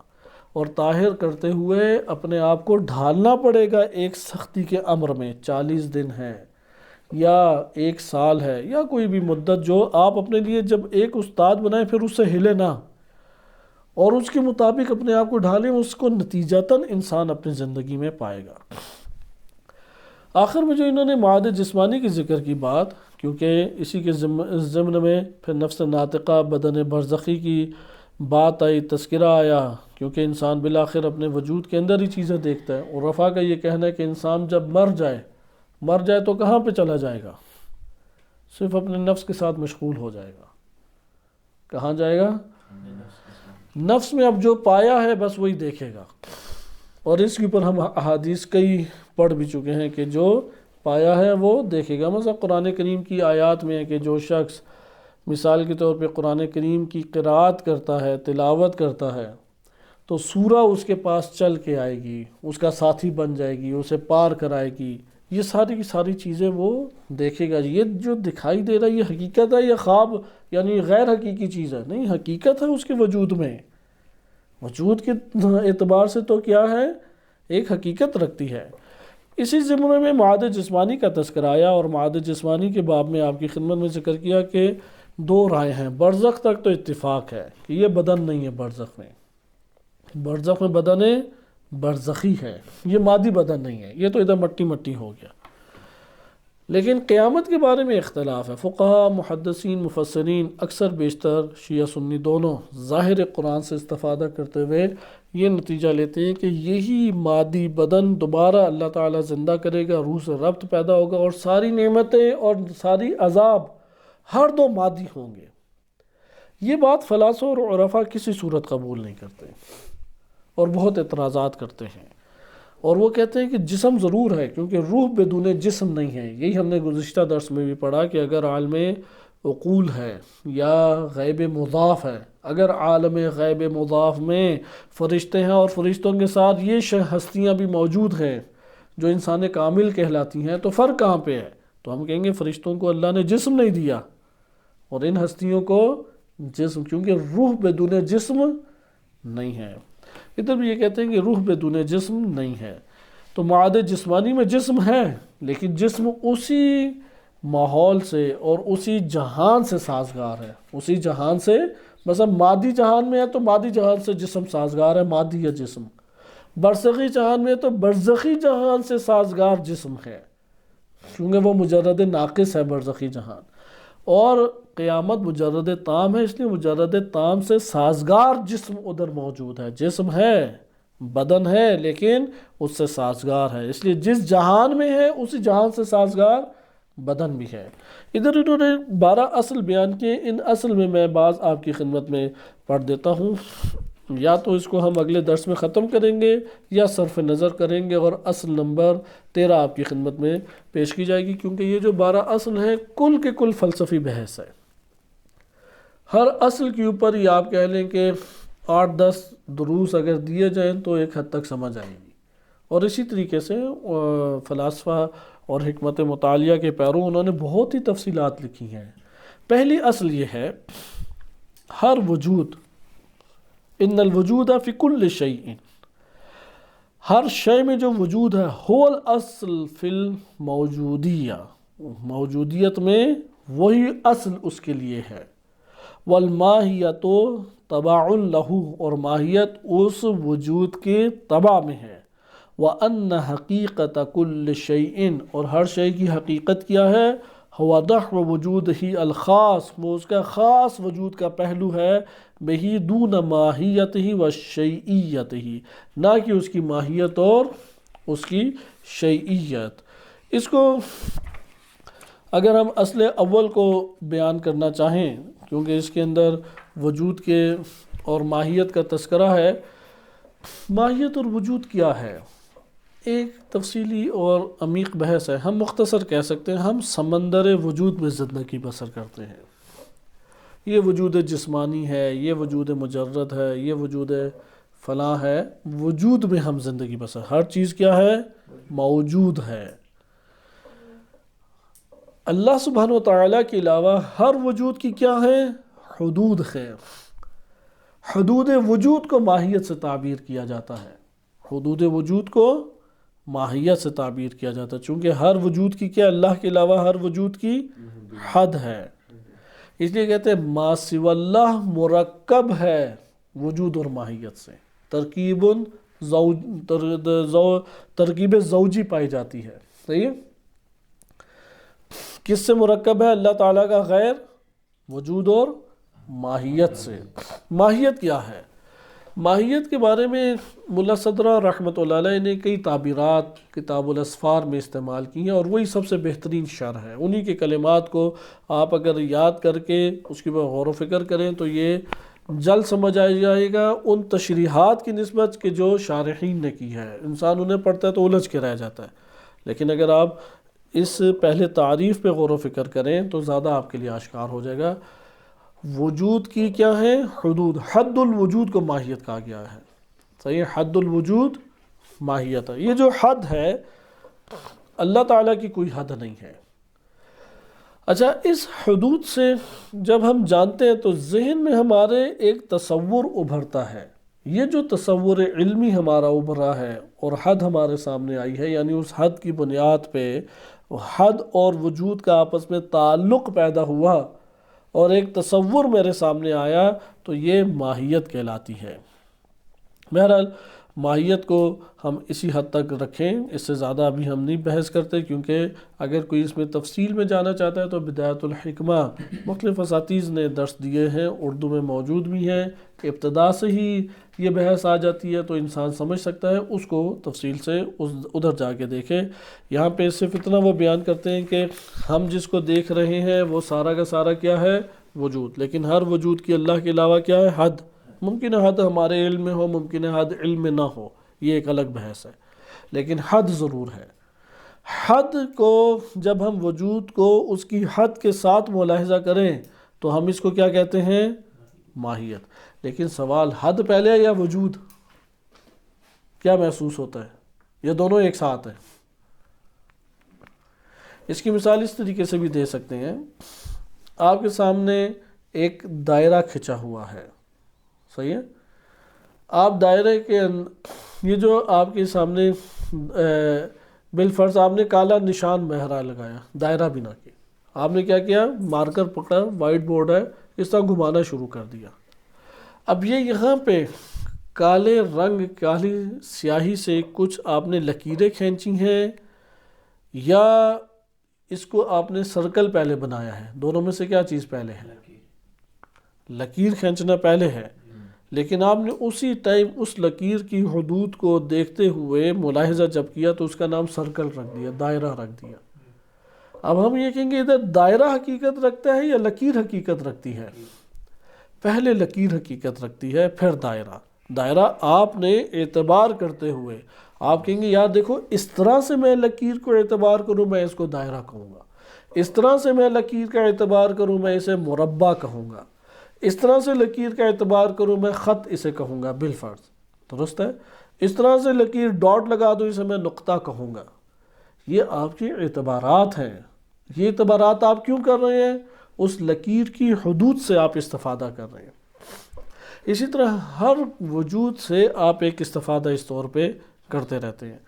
اور طاہر کرتے ہوئے اپنے آپ کو ڈھالنا پڑے گا ایک سختی کے امر میں۔ 40 دن ہے یا 1 سال ہے یا کوئی بھی مدت جو آپ اپنے لیے جب ایک استاد بنائیں پھر اس سے ہلے نہ، اور اس کے مطابق اپنے آپ کو ڈھالیں، اس کو نتیجتاً انسان اپنی زندگی میں پائے گا۔ آخر میں جو انہوں نے معاد جسمانی کی ذکر کی بات کیونکہ اسی کے ضمن میں پھر نفس ناطقہ بدن برزخی کی بات آئی، تذکرہ آیا، کیونکہ انسان بالآخر اپنے وجود کے اندر ہی چیزیں دیکھتا ہے۔ اور رفع کا یہ کہنا ہے کہ انسان جب مر جائے تو کہاں پہ چلا جائے گا؟ صرف اپنے نفس کے ساتھ مشغول ہو جائے گا۔ کہاں جائے گا؟ نفس میں اب جو پایا ہے بس وہی دیکھے گا۔ اور اس کے اوپر ہم احادیث کئی پڑھ بھی چکے ہیں کہ جو پایا ہے وہ دیکھے گا۔ مثلا قرآن کریم کی آیات میں ہے کہ جو شخص مثال کے طور پہ قرآن کریم کی قرأت کرتا ہے، تلاوت کرتا ہے، تو سورہ اس کے پاس چل کے آئے گی، اس کا ساتھی بن جائے گی، اسے پار کرائے گی۔ یہ ساری کی ساری چیزیں وہ دیکھے گا۔ یہ جو دکھائی دے رہا ہے یہ حقیقت ہے یا خواب، یعنی غیر حقیقی چیز ہے؟ نہیں، حقیقت ہے اس کے وجود میں۔ وجود کے اعتبار سے تو کیا ہے؟ ایک حقیقت رکھتی ہے۔ اسی زمرے میں معاد جسمانی کا تذکرہ آیا، اور معاد جسمانی کے باب میں آپ کی خدمت میں ذکر کیا کہ دو رائے ہیں۔ برزخ تک تو اتفاق ہے کہ یہ بدن نہیں ہے، برزخ میں بدن برزخی ہے، یہ مادی بدن نہیں ہے، یہ تو ادھر مٹی مٹی ہو گیا۔ لیکن قیامت کے بارے میں اختلاف ہے۔ فقہا، محدثین، مفسرین اکثر بیشتر شیعہ سنی دونوں ظاہر قرآن سے استفادہ کرتے ہوئے یہ نتیجہ لیتے ہیں کہ یہی مادی بدن دوبارہ اللہ تعالیٰ زندہ کرے گا، روح سے ربط پیدا ہوگا، اور ساری نعمتیں اور ساری عذاب ہر دو مادی ہوں گے۔ یہ بات فلاسفہ اور عرفا کسی صورت قبول نہیں کرتے اور بہت اعتراضات کرتے ہیں، اور وہ کہتے ہیں کہ جسم ضرور ہے، کیونکہ روح بدون جسم نہیں ہے۔ یہی ہم نے گزشتہ درس میں بھی پڑھا کہ اگر عالم عقول ہے یا غیب مضاف ہے، اگر عالم غیب مضاف میں فرشتے ہیں اور فرشتوں کے ساتھ یہ ہستیاں بھی موجود ہیں جو انسان کامل کہلاتی ہیں، تو فرق کہاں پہ ہے؟ تو ہم کہیں گے فرشتوں کو اللہ نے جسم نہیں دیا اور ان ہستیوں کو جسم، کیونکہ روح بدون جسم نہیں ہے۔ ادھر بھی یہ کہتے ہیں کہ روح بدون جسم نہیں ہے۔ تو معاد جسمانی میں جسم ہے، لیکن جسم اسی ماحول سے اور اسی جہان سے سازگار ہے، اسی جہان سے، مثلا مادی جہان میں ہے تو مادی جہان سے جسم سازگار ہے، مادی یا جسم۔ برزخی جہان میں ہے تو برزخی جہان سے سازگار جسم ہے، کیونکہ وہ مجرد ناقص ہے برزخی جہان، اور قیامت مجرد تام ہے، اس لیے مجرد تام سے سازگار جسم ادھر موجود ہے۔ جسم ہے، بدن ہے، لیکن اس سے سازگار ہے، اس لیے جس جہان میں ہے اسی جہان سے سازگار بدن بھی ہے۔ ادھر انہوں نے 12 اصل بیان کیے، ان اصل میں میں بعض آپ کی خدمت میں پڑھ دیتا ہوں، یا تو اس کو ہم اگلے درس میں ختم کریں گے یا صرف نظر کریں گے، اور اصل نمبر 13 آپ کی خدمت میں پیش کی جائے گی، کیونکہ یہ جو 12 اصل ہیں کل کے کل فلسفی بحث ہے۔ ہر اصل کے اوپر ہی آپ کہہ لیں کہ 8-10 دروس اگر دیے جائیں تو ایک حد تک سمجھ آئے گی۔ اور اسی طریقے سے فلاسفہ اور حکمت مطالعہ کے پیروں انہوں نے بہت ہی تفصیلات لکھی ہیں۔ پہلی اصل یہ ہے، ہر وجود، ان الوجود فی کل شیء، ہر شے میں جو وجود ہے، هو الاصل فی الموجودیہ، موجودیت میں وہی اصل اس کے لیے ہے، والماہیت تبع لہ، اور ماہیت اس وجود کے تبع میں ہے، وَأَنَّ حَقِيقَةَ كُلِّ شَيْءٍ، اور ہر شے کی حقیقت کیا ہے، هو دحو وجودہ الخاص، وہ اس کا خاص وجود کا پہلو ہے، بہی دون ماہیتہ وشیئیتہ، نہ کہ اس کی ماہیت اور اس کی شیئیت۔ اس کو اگر ہم اصل اول کو بیان کرنا چاہیں، کیونکہ اس کے اندر وجود کے اور ماہیت کا تذکرہ ہے، ماہیت اور وجود کیا ہے، ایک تفصیلی اور عمیق بحث ہے۔ ہم مختصر کہہ سکتے ہیں ہم سمندر وجود میں زندگی بسر کرتے ہیں۔ یہ وجود جسمانی ہے، یہ وجود مجرد ہے، یہ وجود فلاں ہے، وجود میں ہم زندگی بسر، ہر چیز کیا ہے، موجود ہے۔ اللہ سبحانہ وتعالیٰ کے علاوہ ہر وجود کی کیا ہے، حدود ہے۔ حدود وجود کو ماہیت سے تعبیر کیا جاتا ہے، حدود وجود کو ماہیت سے تعبیر کیا جاتا ہے، چونکہ ہر وجود کی کیا، اللہ کے علاوہ ہر وجود کی حد ہے۔ اس لیے کہتے ہیں ما سوی اللہ مرکب ہے وجود اور ماہیت سے، ترکیب زوجی پائی جاتی ہے، صحیح ہے؟ کس سے مرکب ہے اللہ تعالیٰ کا غیر؟ وجود اور ماہیت سے۔ ماہیت کیا ہے؟ ماہیت کے بارے میں ملا صدرہ رحمۃ اللہ علیہ نے کئی تعبیرات کتاب الاسفار میں استعمال کی ہیں، اور وہی سب سے بہترین شرح ہے۔ انہی کے کلمات کو آپ اگر یاد کر کے اس کے بعد غور و فکر کریں تو یہ جلد سمجھ آ جائے گا ان تشریحات کی نسبت کہ جو شارحین نے کی ہے۔ انسان انہیں پڑھتا ہے تو الجھ کے رہ جاتا ہے، لیکن اگر آپ اس پہلے تعریف پہ غور و فکر کریں تو زیادہ آپ کے لیے آشکار ہو جائے گا۔ وجود کی کیا ہے؟ حدود۔ حد الوجود کو ماہیت کہا گیا ہے، صحیح ہے؟ حد الوجود ماہیت ہے۔ یہ جو حد ہے اللہ تعالیٰ کی کوئی حد نہیں ہے۔ اچھا، اس حدود سے جب ہم جانتے ہیں تو ذہن میں ہمارے ایک تصور ابھرتا ہے۔ یہ جو تصور علمی ہمارا ابھرا ہے اور حد ہمارے سامنے آئی ہے، یعنی اس حد کی بنیاد پہ حد اور وجود کا آپس میں تعلق پیدا ہوا اور ایک تصور میرے سامنے آیا، تو یہ ماہیت کہلاتی ہے۔ بہرحال ماہیت کو ہم اسی حد تک رکھیں، اس سے زیادہ ابھی ہم نہیں بحث کرتے، کیونکہ اگر کوئی اس میں تفصیل میں جانا چاہتا ہے تو بدایت الحکمہ مختلف اساتذہ نے درس دیے ہیں، اردو میں موجود بھی ہیں، کہ ابتدا سے ہی یہ بحث آ جاتی ہے تو انسان سمجھ سکتا ہے، اس کو تفصیل سے ادھر جا کے دیکھے۔ یہاں پہ صرف اتنا وہ بیان کرتے ہیں کہ ہم جس کو دیکھ رہے ہیں وہ سارا کا سارا کیا ہے؟ وجود، لیکن ہر وجود کی اللہ کے علاوہ کیا ہے؟ حد۔ ممکن ہے حد ہمارے علم میں ہو، ممکن ہے حد علم میں نہ ہو، یہ ایک الگ بحث ہے، لیکن حد ضرور ہے۔ حد کو جب ہم وجود کو اس کی حد کے ساتھ ملاحظہ کریں تو ہم اس کو کیا کہتے ہیں؟ ماہیت۔ لیکن سوال حد پہلے ہے یا وجود؟ کیا محسوس ہوتا ہے؟ یہ دونوں ایک ساتھ ہیں۔ اس کی مثال اس طریقے سے بھی دے سکتے ہیں، آپ کے سامنے ایک دائرہ کھچا ہوا ہے، صحیح ہے؟ آپ دائرے کے یہ جو آپ کے سامنے بالفرض آپ نے کالا نشان مہرا لگایا، دائرہ بنا کے آپ نے کیا کیا؟ مارکر پکڑا، وائٹ بورڈ ہے، اس طرح گھمانا شروع کر دیا۔ اب یہ یہاں پہ کالے رنگ کالی سیاہی سے کچھ آپ نے لکیریں کھینچی ہیں، یا اس کو آپ نے سرکل پہلے بنایا ہے؟ دونوں میں سے کیا چیز پہلے ہے؟ لکیر کھینچنا پہلے ہے، لیکن آپ نے اسی ٹائم اس لکیر کی حدود کو دیکھتے ہوئے ملاحظہ جب کیا تو اس کا نام سرکل رکھ دیا، دائرہ رکھ دیا۔ اب ہم یہ کہیں گے ادھر دائرہ حقیقت رکھتا ہے یا لکیر حقیقت رکھتی ہے؟ پہلے لکیر حقیقت رکھتی ہے، پھر دائرہ۔ دائرہ آپ نے اعتبار کرتے ہوئے آپ کہیں گے یار دیکھو اس طرح سے میں لکیر کو اعتبار کروں میں اس کو دائرہ کہوں گا، اس طرح سے میں لکیر کا اعتبار کروں میں اسے مربع کہوں گا، اس طرح سے لکیر کا اعتبار کروں میں خط اسے کہوں گا بالفرض، درست ہے؟ اس طرح سے لکیر ڈاٹ لگا دو اسے میں نقطہ کہوں گا۔ یہ آپ کے اعتبارات ہیں۔ یہ اعتبارات آپ کیوں کر رہے ہیں؟ اس لکیر کی حدود سے آپ استفادہ کر رہے ہیں۔ اسی طرح ہر وجود سے آپ ایک استفادہ اس طور پہ کرتے رہتے ہیں،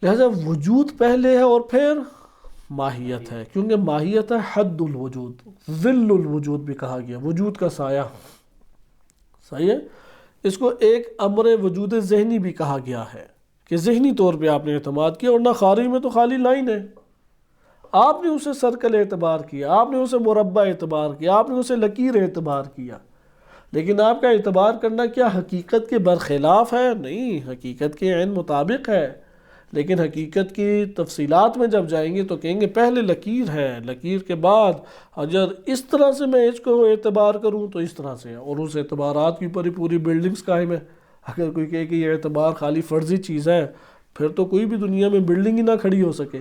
لہذا وجود پہلے ہے اور پھر ماہیت ہے، کیونکہ ماہیت ہے حد الوجود، ظل الوجود بھی کہا گیا، وجود کا سایہ، صحیح ہے؟ اس کو ایک امر وجود ذہنی بھی کہا گیا ہے کہ ذہنی طور پہ آپ نے اعتماد کیا، ورنہ خارج میں تو خالی لائن ہے، آپ نے اسے سرکل اعتبار کیا، آپ نے اسے مربع اعتبار کیا، آپ نے اسے لکیر اعتبار کیا، لیکن آپ کا اعتبار کرنا کیا حقیقت کے برخلاف ہے؟ نہیں، حقیقت کے عین مطابق ہے، لیکن حقیقت کی تفصیلات میں جب جائیں گے تو کہیں گے پہلے لکیر ہے، لکیر کے بعد اگر اس طرح سے میں اس کو اعتبار کروں تو اس طرح سے ہے، اور اس اعتبارات کی اوپر ہی پوری بلڈنگز قائم ہے۔ اگر کوئی کہے کہ یہ اعتبار خالی فرضی چیز ہے، پھر تو کوئی بھی دنیا میں بلڈنگ ہی نہ کھڑی ہو سکے۔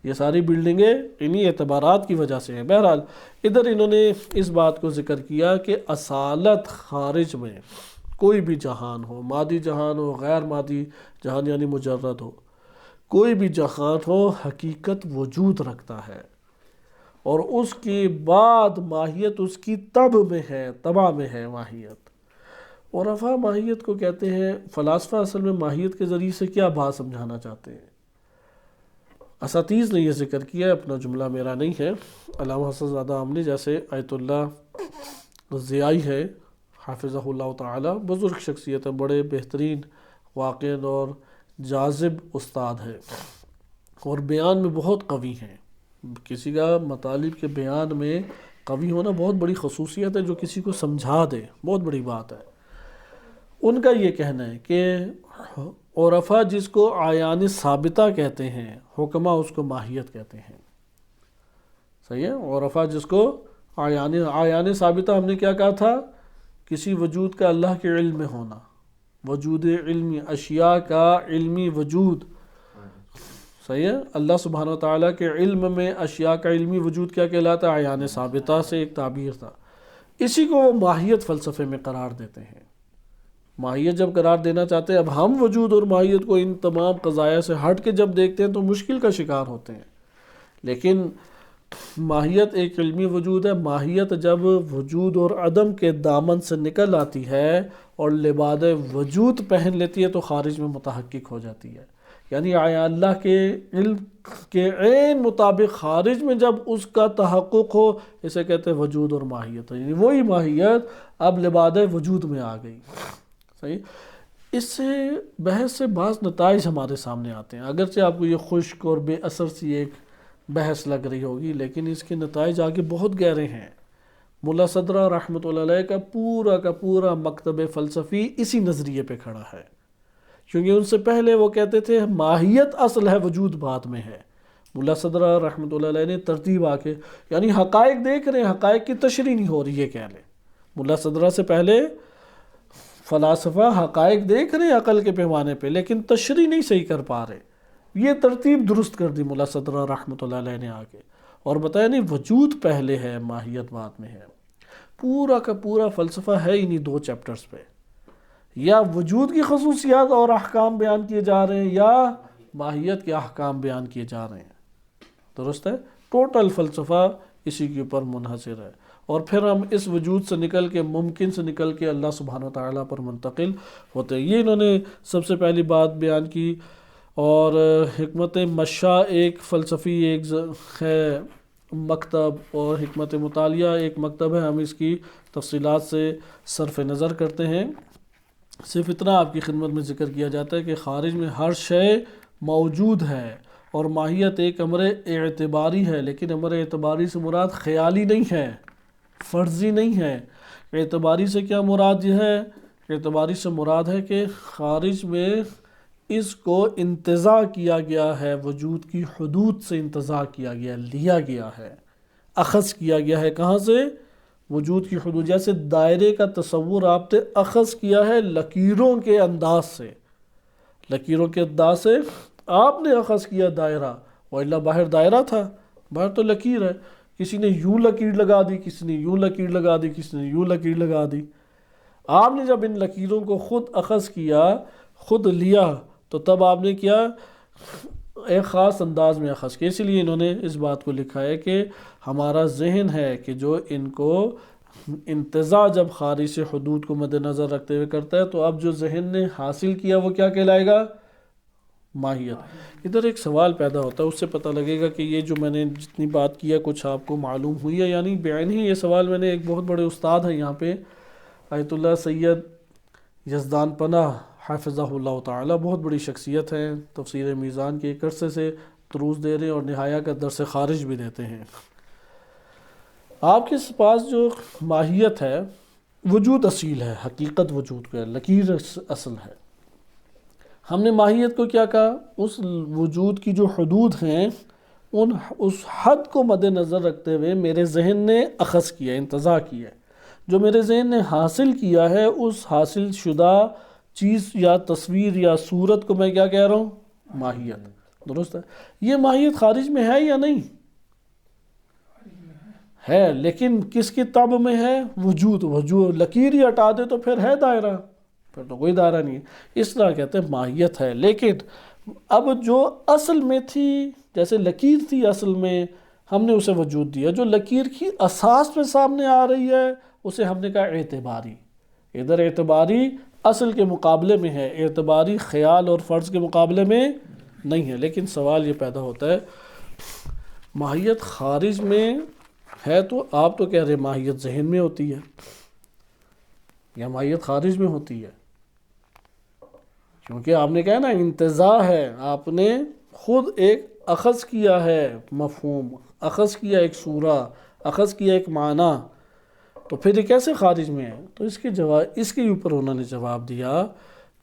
یہ ساری بلڈنگیں انہی اعتبارات کی وجہ سے ہیں۔ بہرحال ادھر انہوں نے اس بات کو ذکر کیا کہ اصالت خارج میں کوئی بھی جہان ہو، مادی جہان ہو، غیر مادی جہان یعنی مجرد ہو، کوئی بھی جہان ہو، حقیقت وجود رکھتا ہے، اور اس کے بعد ماہیت اس کی طب میں ہے، طبع میں ہے ماہیت۔ اور عرفا ماہیت کو کہتے ہیں، فلاسفہ اصل میں ماہیت کے ذریعے سے کیا بات سمجھانا چاہتے ہیں؟ اساتذہ نے یہ ذکر کیا ہے، اپنا جملہ میرا نہیں ہے، علامہ حسن زادہ عاملی جیسے آیت اللہ ضیائی ہے حافظہ اللہ تعالی، بزرگ شخصیت ہے، بڑے بہترین واقع اور جاذب استاد ہے، اور بیان میں بہت قوی ہیں، کسی کا مطالب کے بیان میں قوی ہونا بہت بڑی خصوصیت ہے جو کسی کو سمجھا دے، بہت بڑی بات ہے۔ ان کا یہ کہنا ہے کہ عرفا جس کو عیان ثابتہ کہتے ہیں، حکمہ اس کو ماہیت کہتے ہیں۔ صحیح ہے؟ عرفا جس کو عیان ثابتہ ہم نے کیا کہا تھا؟ کسی وجود کا اللہ کے علم میں ہونا، وجود علمی، اشیاء کا علمی وجود۔ صحیح ہے؟ اللہ سبحانہ و تعالیٰ کے علم میں اشیاء کا علمی وجود کیا کہلاتا ہے؟ عیان ثابتہ سے ایک تعبیر تھا۔ اسی کو وہ ماہیت فلسفے میں قرار دیتے ہیں۔ ماہیت جب قرار دینا چاہتے ہیں، اب ہم وجود اور ماہیت کو ان تمام قضایا سے ہٹ کے جب دیکھتے ہیں تو مشکل کا شکار ہوتے ہیں، لیکن ماہیت ایک علمی وجود ہے۔ ماہیت جب وجود اور عدم کے دامن سے نکل آتی ہے اور لباد وجود پہن لیتی ہے تو خارج میں متحقق ہو جاتی ہے، یعنی اللہ کے علم کے عین مطابق خارج میں جب اس کا تحقق ہو، اسے کہتے ہیں وجود اور ماہیت، یعنی وہی ماہیت اب لباد وجود میں آ گئی۔ صحیح؟ اس سے بحث سے بعض نتائج ہمارے سامنے آتے ہیں، اگرچہ آپ کو یہ خشک اور بے اثر سی ایک بحث لگ رہی ہوگی، لیکن اس کے نتائج آگے بہت گہرے ہیں۔ ملا صدرہ رحمۃ اللہ علیہ کا پورا مکتب فلسفی اسی نظریے پہ کھڑا ہے، کیونکہ ان سے پہلے وہ کہتے تھے ماہیت اصل ہے، وجود بعد میں ہے۔ ملا صدرہ رحمۃ اللہ علیہ نے ترتیب آ کے، یعنی حقائق دیکھ رہے ہیں، حقائق کی تشریح نہیں ہو رہی، یہ کہہ لیں۔ ملا صدرہ سے پہلے فلاسفہ حقائق دیکھ رہے ہیں عقل کے پیمانے پہ، لیکن تشریح نہیں صحیح کر پا رہے۔ یہ ترتیب درست کر دی ملا صدرہ رحمۃ اللہ علیہ نے آ کے، اور بتایا نہیں وجود پہلے ہے، ماہیت بعد میں ہے۔ پورا کا پورا فلسفہ ہے انہی 2 چیپٹرز پہ، یا وجود کی خصوصیات اور احکام بیان کیے جا رہے ہیں، یا ماہیت کے احکام بیان کیے جا رہے ہیں۔ درست ہے؟ ٹوٹل فلسفہ اسی کے اوپر منحصر ہے، اور پھر ہم اس وجود سے نکل کے، ممکن سے نکل کے اللہ سبحانہ وتعالیٰ پر منتقل ہوتے ہیں۔ یہ انہوں نے سب سے پہلی بات بیان کی۔ اور حکمت مشاء ایک فلسفی ایک ہے مکتب، اور حکمت مطالعہ ایک مکتب ہے، ہم اس کی تفصیلات سے صرف نظر کرتے ہیں۔ صرف اتنا آپ کی خدمت میں ذکر کیا جاتا ہے کہ خارج میں ہر شے موجود ہے، اور ماہیت ایک امر اعتباری ہے، لیکن امر اعتباری سے مراد خیالی نہیں ہے، فرضی نہیں ہے۔ اعتباری سے کیا مراد یہ ہے؟ اعتباری سے مراد ہے کہ خارج میں اس کو انتزاع کیا گیا ہے، وجود کی حدود سے انتزاع کیا گیا، لیا گیا ہے، اخذ کیا گیا ہے۔ کہاں سے؟ وجود کی حدود۔ جیسے دائرے کا تصور آپ نے اخذ کیا ہے لکیروں کے انداز سے، لکیروں کے انداز سے آپ نے اخذ کیا دائرہ، وإلا باہر دائرہ تھا، باہر تو لکیر ہے، کسی نے یوں لکیر لگا دی، کسی نے یوں لکیر لگا دی، کسی نے یوں لکیر لگا دی۔ آپ نے جب ان لکیروں کو خود اخذ کیا، خود لیا، تو تب آپ نے کیا؟ ایک خاص انداز میں اخذ کیا۔ اسی لیے انہوں نے اس بات کو لکھا ہے کہ ہمارا ذہن ہے کہ جو ان کو انتزاع جب خارج سے حدود کو مد نظر رکھتے ہوئے کرتا ہے، تو اب جو ذہن نے حاصل کیا وہ کیا کہلائے گا؟ ماہیت۔ ادھر ایک سوال پیدا ہوتا ہے، اس سے پتہ لگے گا کہ یہ جو میں نے جتنی بات کیا کچھ آپ کو معلوم ہوئی ہے یعنی بعین ہی۔ یہ سوال میں نے ایک بہت بڑے استاد ہیں یہاں پہ، آیت اللہ سید یزدان پناہ حافظہ اللہ تعالی، بہت بڑی شخصیت ہیں، تفسیر میزان کے ایک عرصے سے دروس دے رہے ہیں اور نہایہ کا درس خارج بھی دیتے ہیں۔ آپ کے پاس جو ماہیت ہے، وجود اصیل ہے، حقیقت وجود کا ہے، لکیر اصل ہے۔ ہم نے ماہیت کو کیا کہا؟ اس وجود کی جو حدود ہیں، اس حد کو مد نظر رکھتے ہوئے میرے ذہن نے اخذ کیا، انتزاع کیا، جو میرے ذہن نے حاصل کیا ہے، اس حاصل شدہ چیز یا تصویر یا صورت کو میں کیا کہہ رہا ہوں؟ ماہیت۔ درست ہے؟ یہ ماہیت خارج میں ہے یا نہیں ہے؟ لیکن کس کی طب میں ہے؟ وجود لکیر ہی ہٹا دے تو پھر ہے دائرہ، پھر تو کوئی دائرہ نہیں ہے۔ اس طرح کہتے ہیں ماہیت ہے، لیکن اب جو اصل میں تھی، جیسے لکیر تھی اصل میں، ہم نے اسے وجود دیا، جو لکیر کی اساس میں سامنے آ رہی ہے اسے ہم نے کہا اعتباری۔ ادھر اعتباری اصل کے مقابلے میں ہے، اعتباری خیال اور فرض کے مقابلے میں نہیں ہے۔ لیکن سوال یہ پیدا ہوتا ہے، ماہیت خارج میں ہے تو آپ تو کہہ رہے ماہیت ذہن میں ہوتی ہے یا ماہیت خارج میں ہوتی ہے؟ کیونکہ آپ نے کہا نا انتزاع ہے، آپ نے خود ایک اخذ کیا ہے مفہوم، اخذ کیا ایک صورہ، اخذ کیا ایک معنی، تو پھر یہ کیسے خارج میں ہے؟ تو اس کے اوپر انہوں نے جواب دیا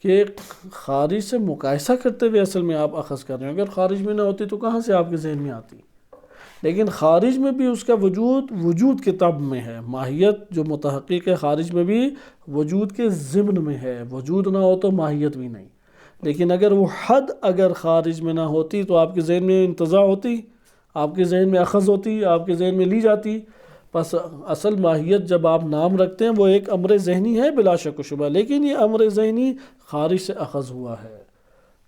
کہ خارج سے مقایسہ کرتے ہوئے اصل میں آپ اخذ کر رہے ہیں، اگر خارج میں نہ ہوتی تو کہاں سے آپ کے ذہن میں آتی؟ لیکن خارج میں بھی اس کا وجود کے طب میں ہے، ماہیت جو متحقق ہے خارج میں بھی وجود کے ضمن میں ہے، وجود نہ ہو تو ماہیت بھی نہیں۔ لیکن اگر وہ حد اگر خارج میں نہ ہوتی تو آپ کے ذہن میں انتزاع ہوتی، آپ کے ذہن میں اخذ ہوتی، آپ کے ذہن میں لی جاتی۔ پس اصل ماہیت جب آپ نام رکھتے ہیں وہ ایک امر ذہنی ہے بلا شک و شبہ، لیکن یہ امر ذہنی خارج سے اخذ ہوا ہے،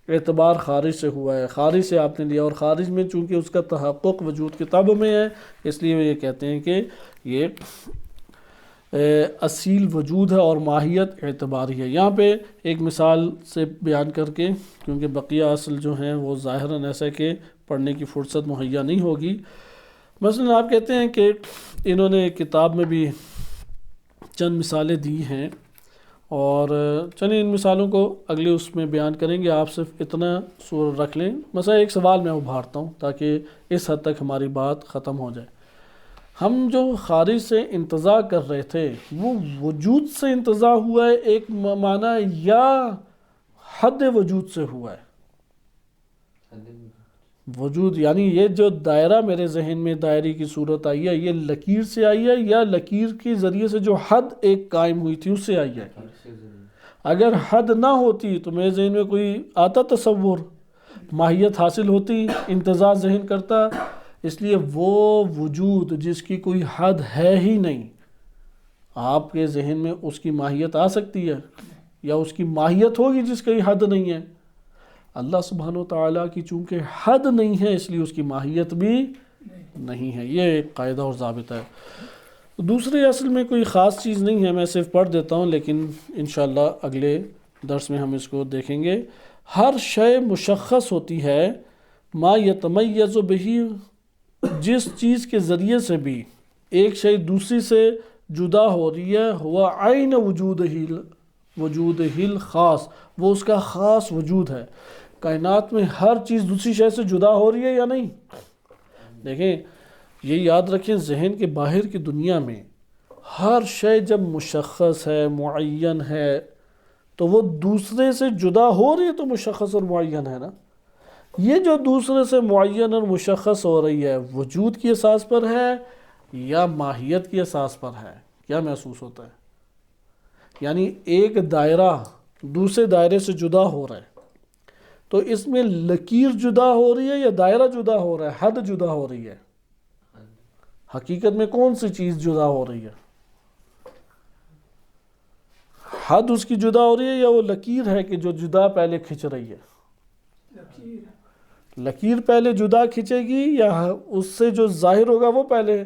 اعتبار خارج سے ہوا ہے، خارج سے آپ نے لیا، اور خارج میں چونکہ اس کا تحقق وجود کے طب میں ہے، اس لیے وہ یہ کہتے ہیں کہ یہ اصیل وجود ہے اور ماہیت اعتباری ہے۔ یہاں پہ ایک مثال سے بیان کر کے، کیونکہ بقیہ اصل جو ہیں وہ ظاہراً ایسا کہ پڑھنے کی فرصت مہیا نہیں ہوگی، مثلا آپ کہتے ہیں کہ انہوں نے کتاب میں بھی چند مثالیں دی ہیں، اور چلیں ان مثالوں کو اگلے اس میں بیان کریں گے، آپ صرف اتنا سور رکھ لیں۔ مثلا ایک سوال میں ابھارتا ہوں تاکہ اس حد تک ہماری بات ختم ہو جائے۔ ہم جو خارج سے انتزاع کر رہے تھے وہ وجود سے انتزاع ہوا ہے ایک معنی، یا حد وجود سے ہوا ہے؟ وجود یعنی یہ جو دائرہ میرے ذہن میں دائرے کی صورت آئی ہے، یہ لکیر سے آئی ہے یا لکیر کے ذریعے سے جو حد ایک قائم ہوئی تھی اس سے آئی ہے؟ اگر حد نہ ہوتی تو میرے ذہن میں کوئی آتا تصور، ماہیت حاصل ہوتی، انتزاع ذہن کرتا، اس لیے وہ وجود جس کی کوئی حد ہے ہی نہیں، آپ کے ذہن میں اس کی ماہیت آ سکتی ہے، یا اس کی ماہیت ہوگی جس کی حد نہیں ہے؟ اللہ سبحانہ و تعالیٰ کی چونکہ حد نہیں ہے اس لیے اس کی ماہیت بھی نہیں ہے، یہ ایک قاعدہ اور ضابطہ ہے۔ دوسرے اصل میں کوئی خاص چیز نہیں ہے، میں صرف پڑھ دیتا ہوں، لیکن انشاءاللہ اگلے درس میں ہم اس کو دیکھیں گے۔ ہر شے مشخص ہوتی ہے، ما یتمیز بہ، جس چیز کے ذریعے سے بھی ایک شے دوسری سے جدا ہو رہی ہے، ہوا عین وجودہ الخاص، وہ اس کا خاص وجود ہے۔ کائنات میں ہر چیز دوسری شے سے جدا ہو رہی ہے یا نہیں؟ دیکھیں یہ یاد رکھیں، ذہن کے باہر کی دنیا میں ہر شے جب مشخص ہے، معین ہے، تو وہ دوسرے سے جدا ہو رہی ہے تو مشخص اور معین ہے نا۔ یہ جو دوسرے سے معین اور مشخص ہو رہی ہے، وجود کی اساس پر ہے یا ماہیت کی اساس پر ہے؟ کیا محسوس ہوتا ہے؟ یعنی ایک دائرہ دوسرے دائرے سے جدا ہو رہا ہے، تو اس میں لکیر جدا ہو رہی ہے یا دائرہ جدا ہو رہا ہے، حد جدا ہو رہی ہے؟ حقیقت میں کون سی چیز جدا ہو رہی ہے؟ حد اس کی جدا ہو رہی ہے یا وہ لکیر ہے کہ جو جدا پہلے کھنچ رہی ہے؟ لکیر پہلے جدا کھنچے گی یا اس سے جو ظاہر ہوگا وہ پہلے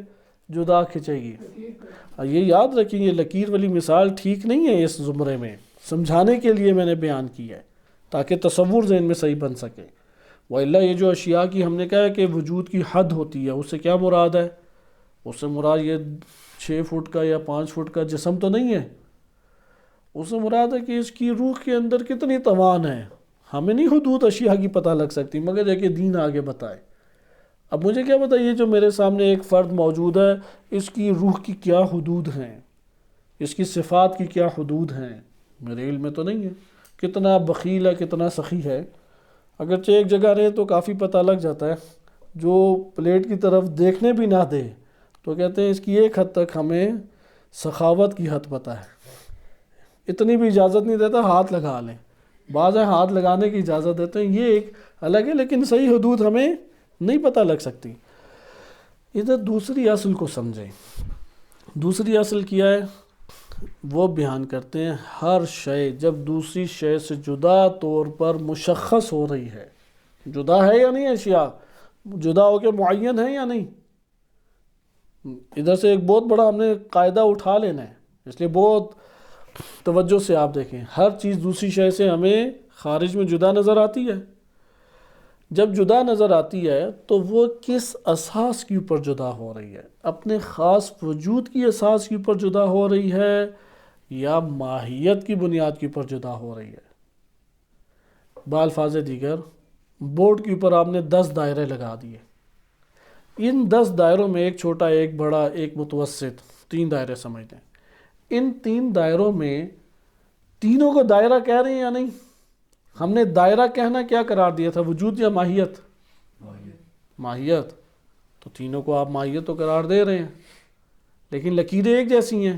جدا کھنچے گی؟ یہ یاد رکھیں، یہ لکیر والی مثال ٹھیک نہیں ہے اس زمرے میں، سمجھانے کے لیے میں نے بیان کی ہے تاکہ تصور ذہن میں صحیح بن سکے۔ وَإِلَّا یہ جو اشیاء کی ہم نے کہا ہے کہ وجود کی حد ہوتی ہے، اس سے کیا مراد ہے؟ اس سے مراد یہ 6 فٹ کا یا 5 فٹ کا جسم تو نہیں ہے، اس سے مراد ہے کہ اس کی روح کے اندر کتنی توان ہے۔ ہمیں نہیں حدود اشیاء کی پتہ لگ سکتی مگر یہ کہ دین آگے بتائے۔ اب مجھے کیا پتہ یہ جو میرے سامنے ایک فرد موجود ہے اس کی روح کی کیا حدود ہیں، اس کی صفات کی کیا حدود ہیں، میرے علم میں تو نہیں ہے۔ کتنا بخیل ہے، کتنا سخی ہے، اگرچہ ایک جگہ رہے تو کافی پتہ لگ جاتا ہے۔ جو پلیٹ کی طرف دیکھنے بھی نہ دے تو کہتے ہیں اس کی ایک حد تک ہمیں سخاوت کی حد پتہ ہے، اتنی بھی اجازت نہیں دیتا ہاتھ لگا لیں، بعض ہاتھ لگانے کی اجازت دیتے ہیں، یہ ایک الگ ہے، لیکن صحیح حدود ہمیں نہیں پتہ لگ سکتی۔ ادھر دوسری اصل کو سمجھیں، دوسری اصل کیا ہے وہ بیان کرتے ہیں۔ ہر شے جب دوسری شے سے جدا طور پر مشخص ہو رہی ہے، جدا ہے یا نہیں، اشیاء جدا ہو کے معین ہے یا نہیں؟ ادھر سے ایک بہت بڑا ہم نے قاعدہ اٹھا لینا ہے، اس لیے بہت توجہ سے آپ دیکھیں۔ ہر چیز دوسری شے سے ہمیں خارج میں جدا نظر آتی ہے، جب جدا نظر آتی ہے تو وہ کس اساس کے اوپر جدا ہو رہی ہے؟ اپنے خاص وجود کی اساس کے اوپر جدا ہو رہی ہے یا ماہیت کی بنیاد کے اوپر جدا ہو رہی ہے؟ بالفاظ دیگر بورڈ کے اوپر آپ نے 10 دائرے لگا دیے، ان 10 دائروں میں ایک چھوٹا، ایک بڑا، ایک متوسط، 3 دائرے سمجھ لیں۔ ان 3 دائروں میں تینوں کو دائرہ کہہ رہے ہیں یا نہیں؟ ہم نے دائرہ کہنا کیا قرار دیا تھا، وجود یا ماہیت؟ ماہیت۔ تو تینوں کو آپ ماہیت تو قرار دے رہے ہیں، لیکن لکیریں ایک جیسی ہیں؟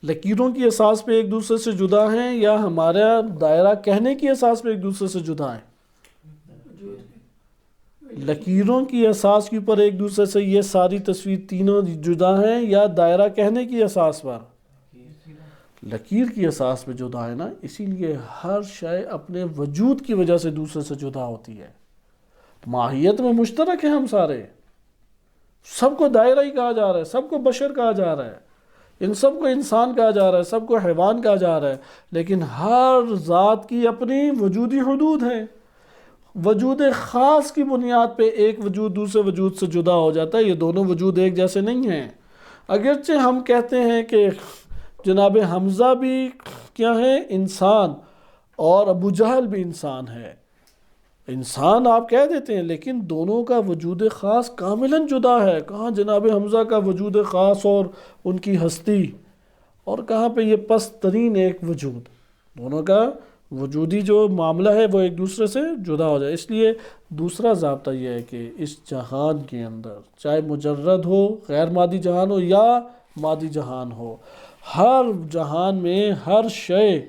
لکیروں کی اساس پہ ایک دوسرے سے جدا ہیں یا ہمارا دائرہ کہنے کی اساس پہ ایک دوسرے سے جدا ہیں؟ لکیروں کی اساس کے اوپر ایک دوسرے سے یہ ساری تصویر تینوں جدا ہیں یا دائرہ کہنے کی اساس پر؟ لکیر کی اساس پہ جدا ہے نا، اسی لیے ہر شے اپنے وجود کی وجہ سے دوسرے سے جدا ہوتی ہے۔ ماہیت میں مشترک ہیں ہم سارے، سب کو دائرہ ہی کہا جا رہا ہے، سب کو بشر کہا جا رہا ہے، ان سب کو انسان کہا جا رہا ہے، سب کو حیوان کہا جا رہا ہے، لیکن ہر ذات کی اپنی وجودی حدود ہیں۔ وجود خاص کی بنیاد پہ ایک وجود دوسرے وجود سے جدا ہو جاتا ہے، یہ دونوں وجود ایک جیسے نہیں ہیں۔ اگرچہ ہم کہتے ہیں کہ جناب حمزہ بھی کیا ہے، انسان، اور ابو جہل بھی انسان ہے، انسان آپ کہہ دیتے ہیں، لیکن دونوں کا وجود خاص کاملاً جدا ہے۔ کہاں جناب حمزہ کا وجود خاص اور ان کی ہستی، اور کہاں پہ یہ پست ترین ایک وجود، دونوں کا وجودی جو معاملہ ہے وہ ایک دوسرے سے جدا ہو جائے۔ اس لیے دوسرا ضابطہ یہ ہے کہ اس جہان کے اندر، چاہے مجرد ہو، غیر مادی جہان ہو یا مادی جہان ہو، ہر جہان میں ہر شے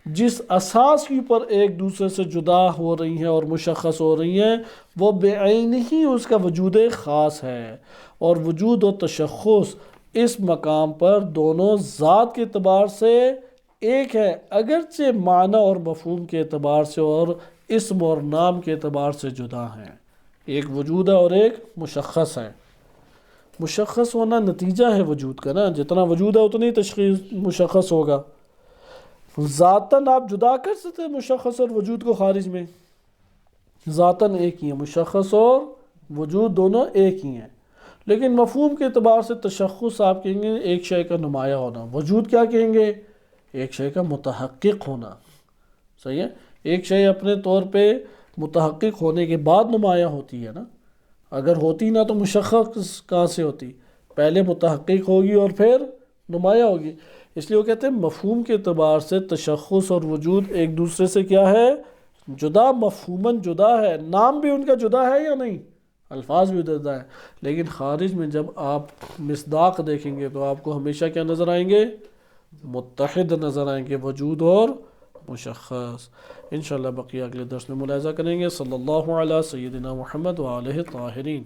جس اساس کے اوپر ایک دوسرے سے جدا ہو رہی ہیں اور مشخص ہو رہی ہیں، وہ بعین ہی اس کا وجود خاص ہے، اور وجود و تشخص اس مقام پر دونوں ذات کے اعتبار سے ایک ہے، اگرچہ معنی اور مفہوم کے اعتبار سے اور اسم اور نام کے اعتبار سے جدا ہیں۔ ایک وجود ہے اور ایک مشخص ہے۔ مشخص ہونا نتیجہ ہے وجود کا نا، جتنا وجود ہے اتنی تشخیص مشخص ہوگا۔ ذاتاً آپ جدا کر سکتے ہیں مشخص اور وجود کو خارج میں، ذاتاً ایک ہی ہیں، مشخص اور وجود دونوں ایک ہی ہیں، لیکن مفہوم کے اعتبار سے تشخص آپ کہیں گے ایک شے کا نمایاں ہونا، وجود کیا کہیں گے، ایک شے کا متحقق ہونا۔ صحیح ہے، ایک شے اپنے طور پہ متحقق ہونے کے بعد نمایاں ہوتی ہے نا، اگر ہوتی نہ تو مشخص کہاں سے ہوتی، پہلے متحقق ہوگی اور پھر نمایاں ہوگی۔ اس لیے وہ کہتے ہیں مفہوم کے اعتبار سے تشخص اور وجود ایک دوسرے سے کیا ہے، جدا، مفہوماً جدا ہے، نام بھی ان کا جدا ہے یا نہیں، الفاظ بھی جدا ہے، لیکن خارج میں جب آپ مصداق دیکھیں گے تو آپ کو ہمیشہ کیا نظر آئیں گے، متحد نظر آئیں گے، وجود اور مشخص۔ انشاءاللہ بقیہ اگلے درس میں ملاحظہ کریں گے۔ صلی اللہ علیہ سیدنا محمد وآلہ الطاہرین۔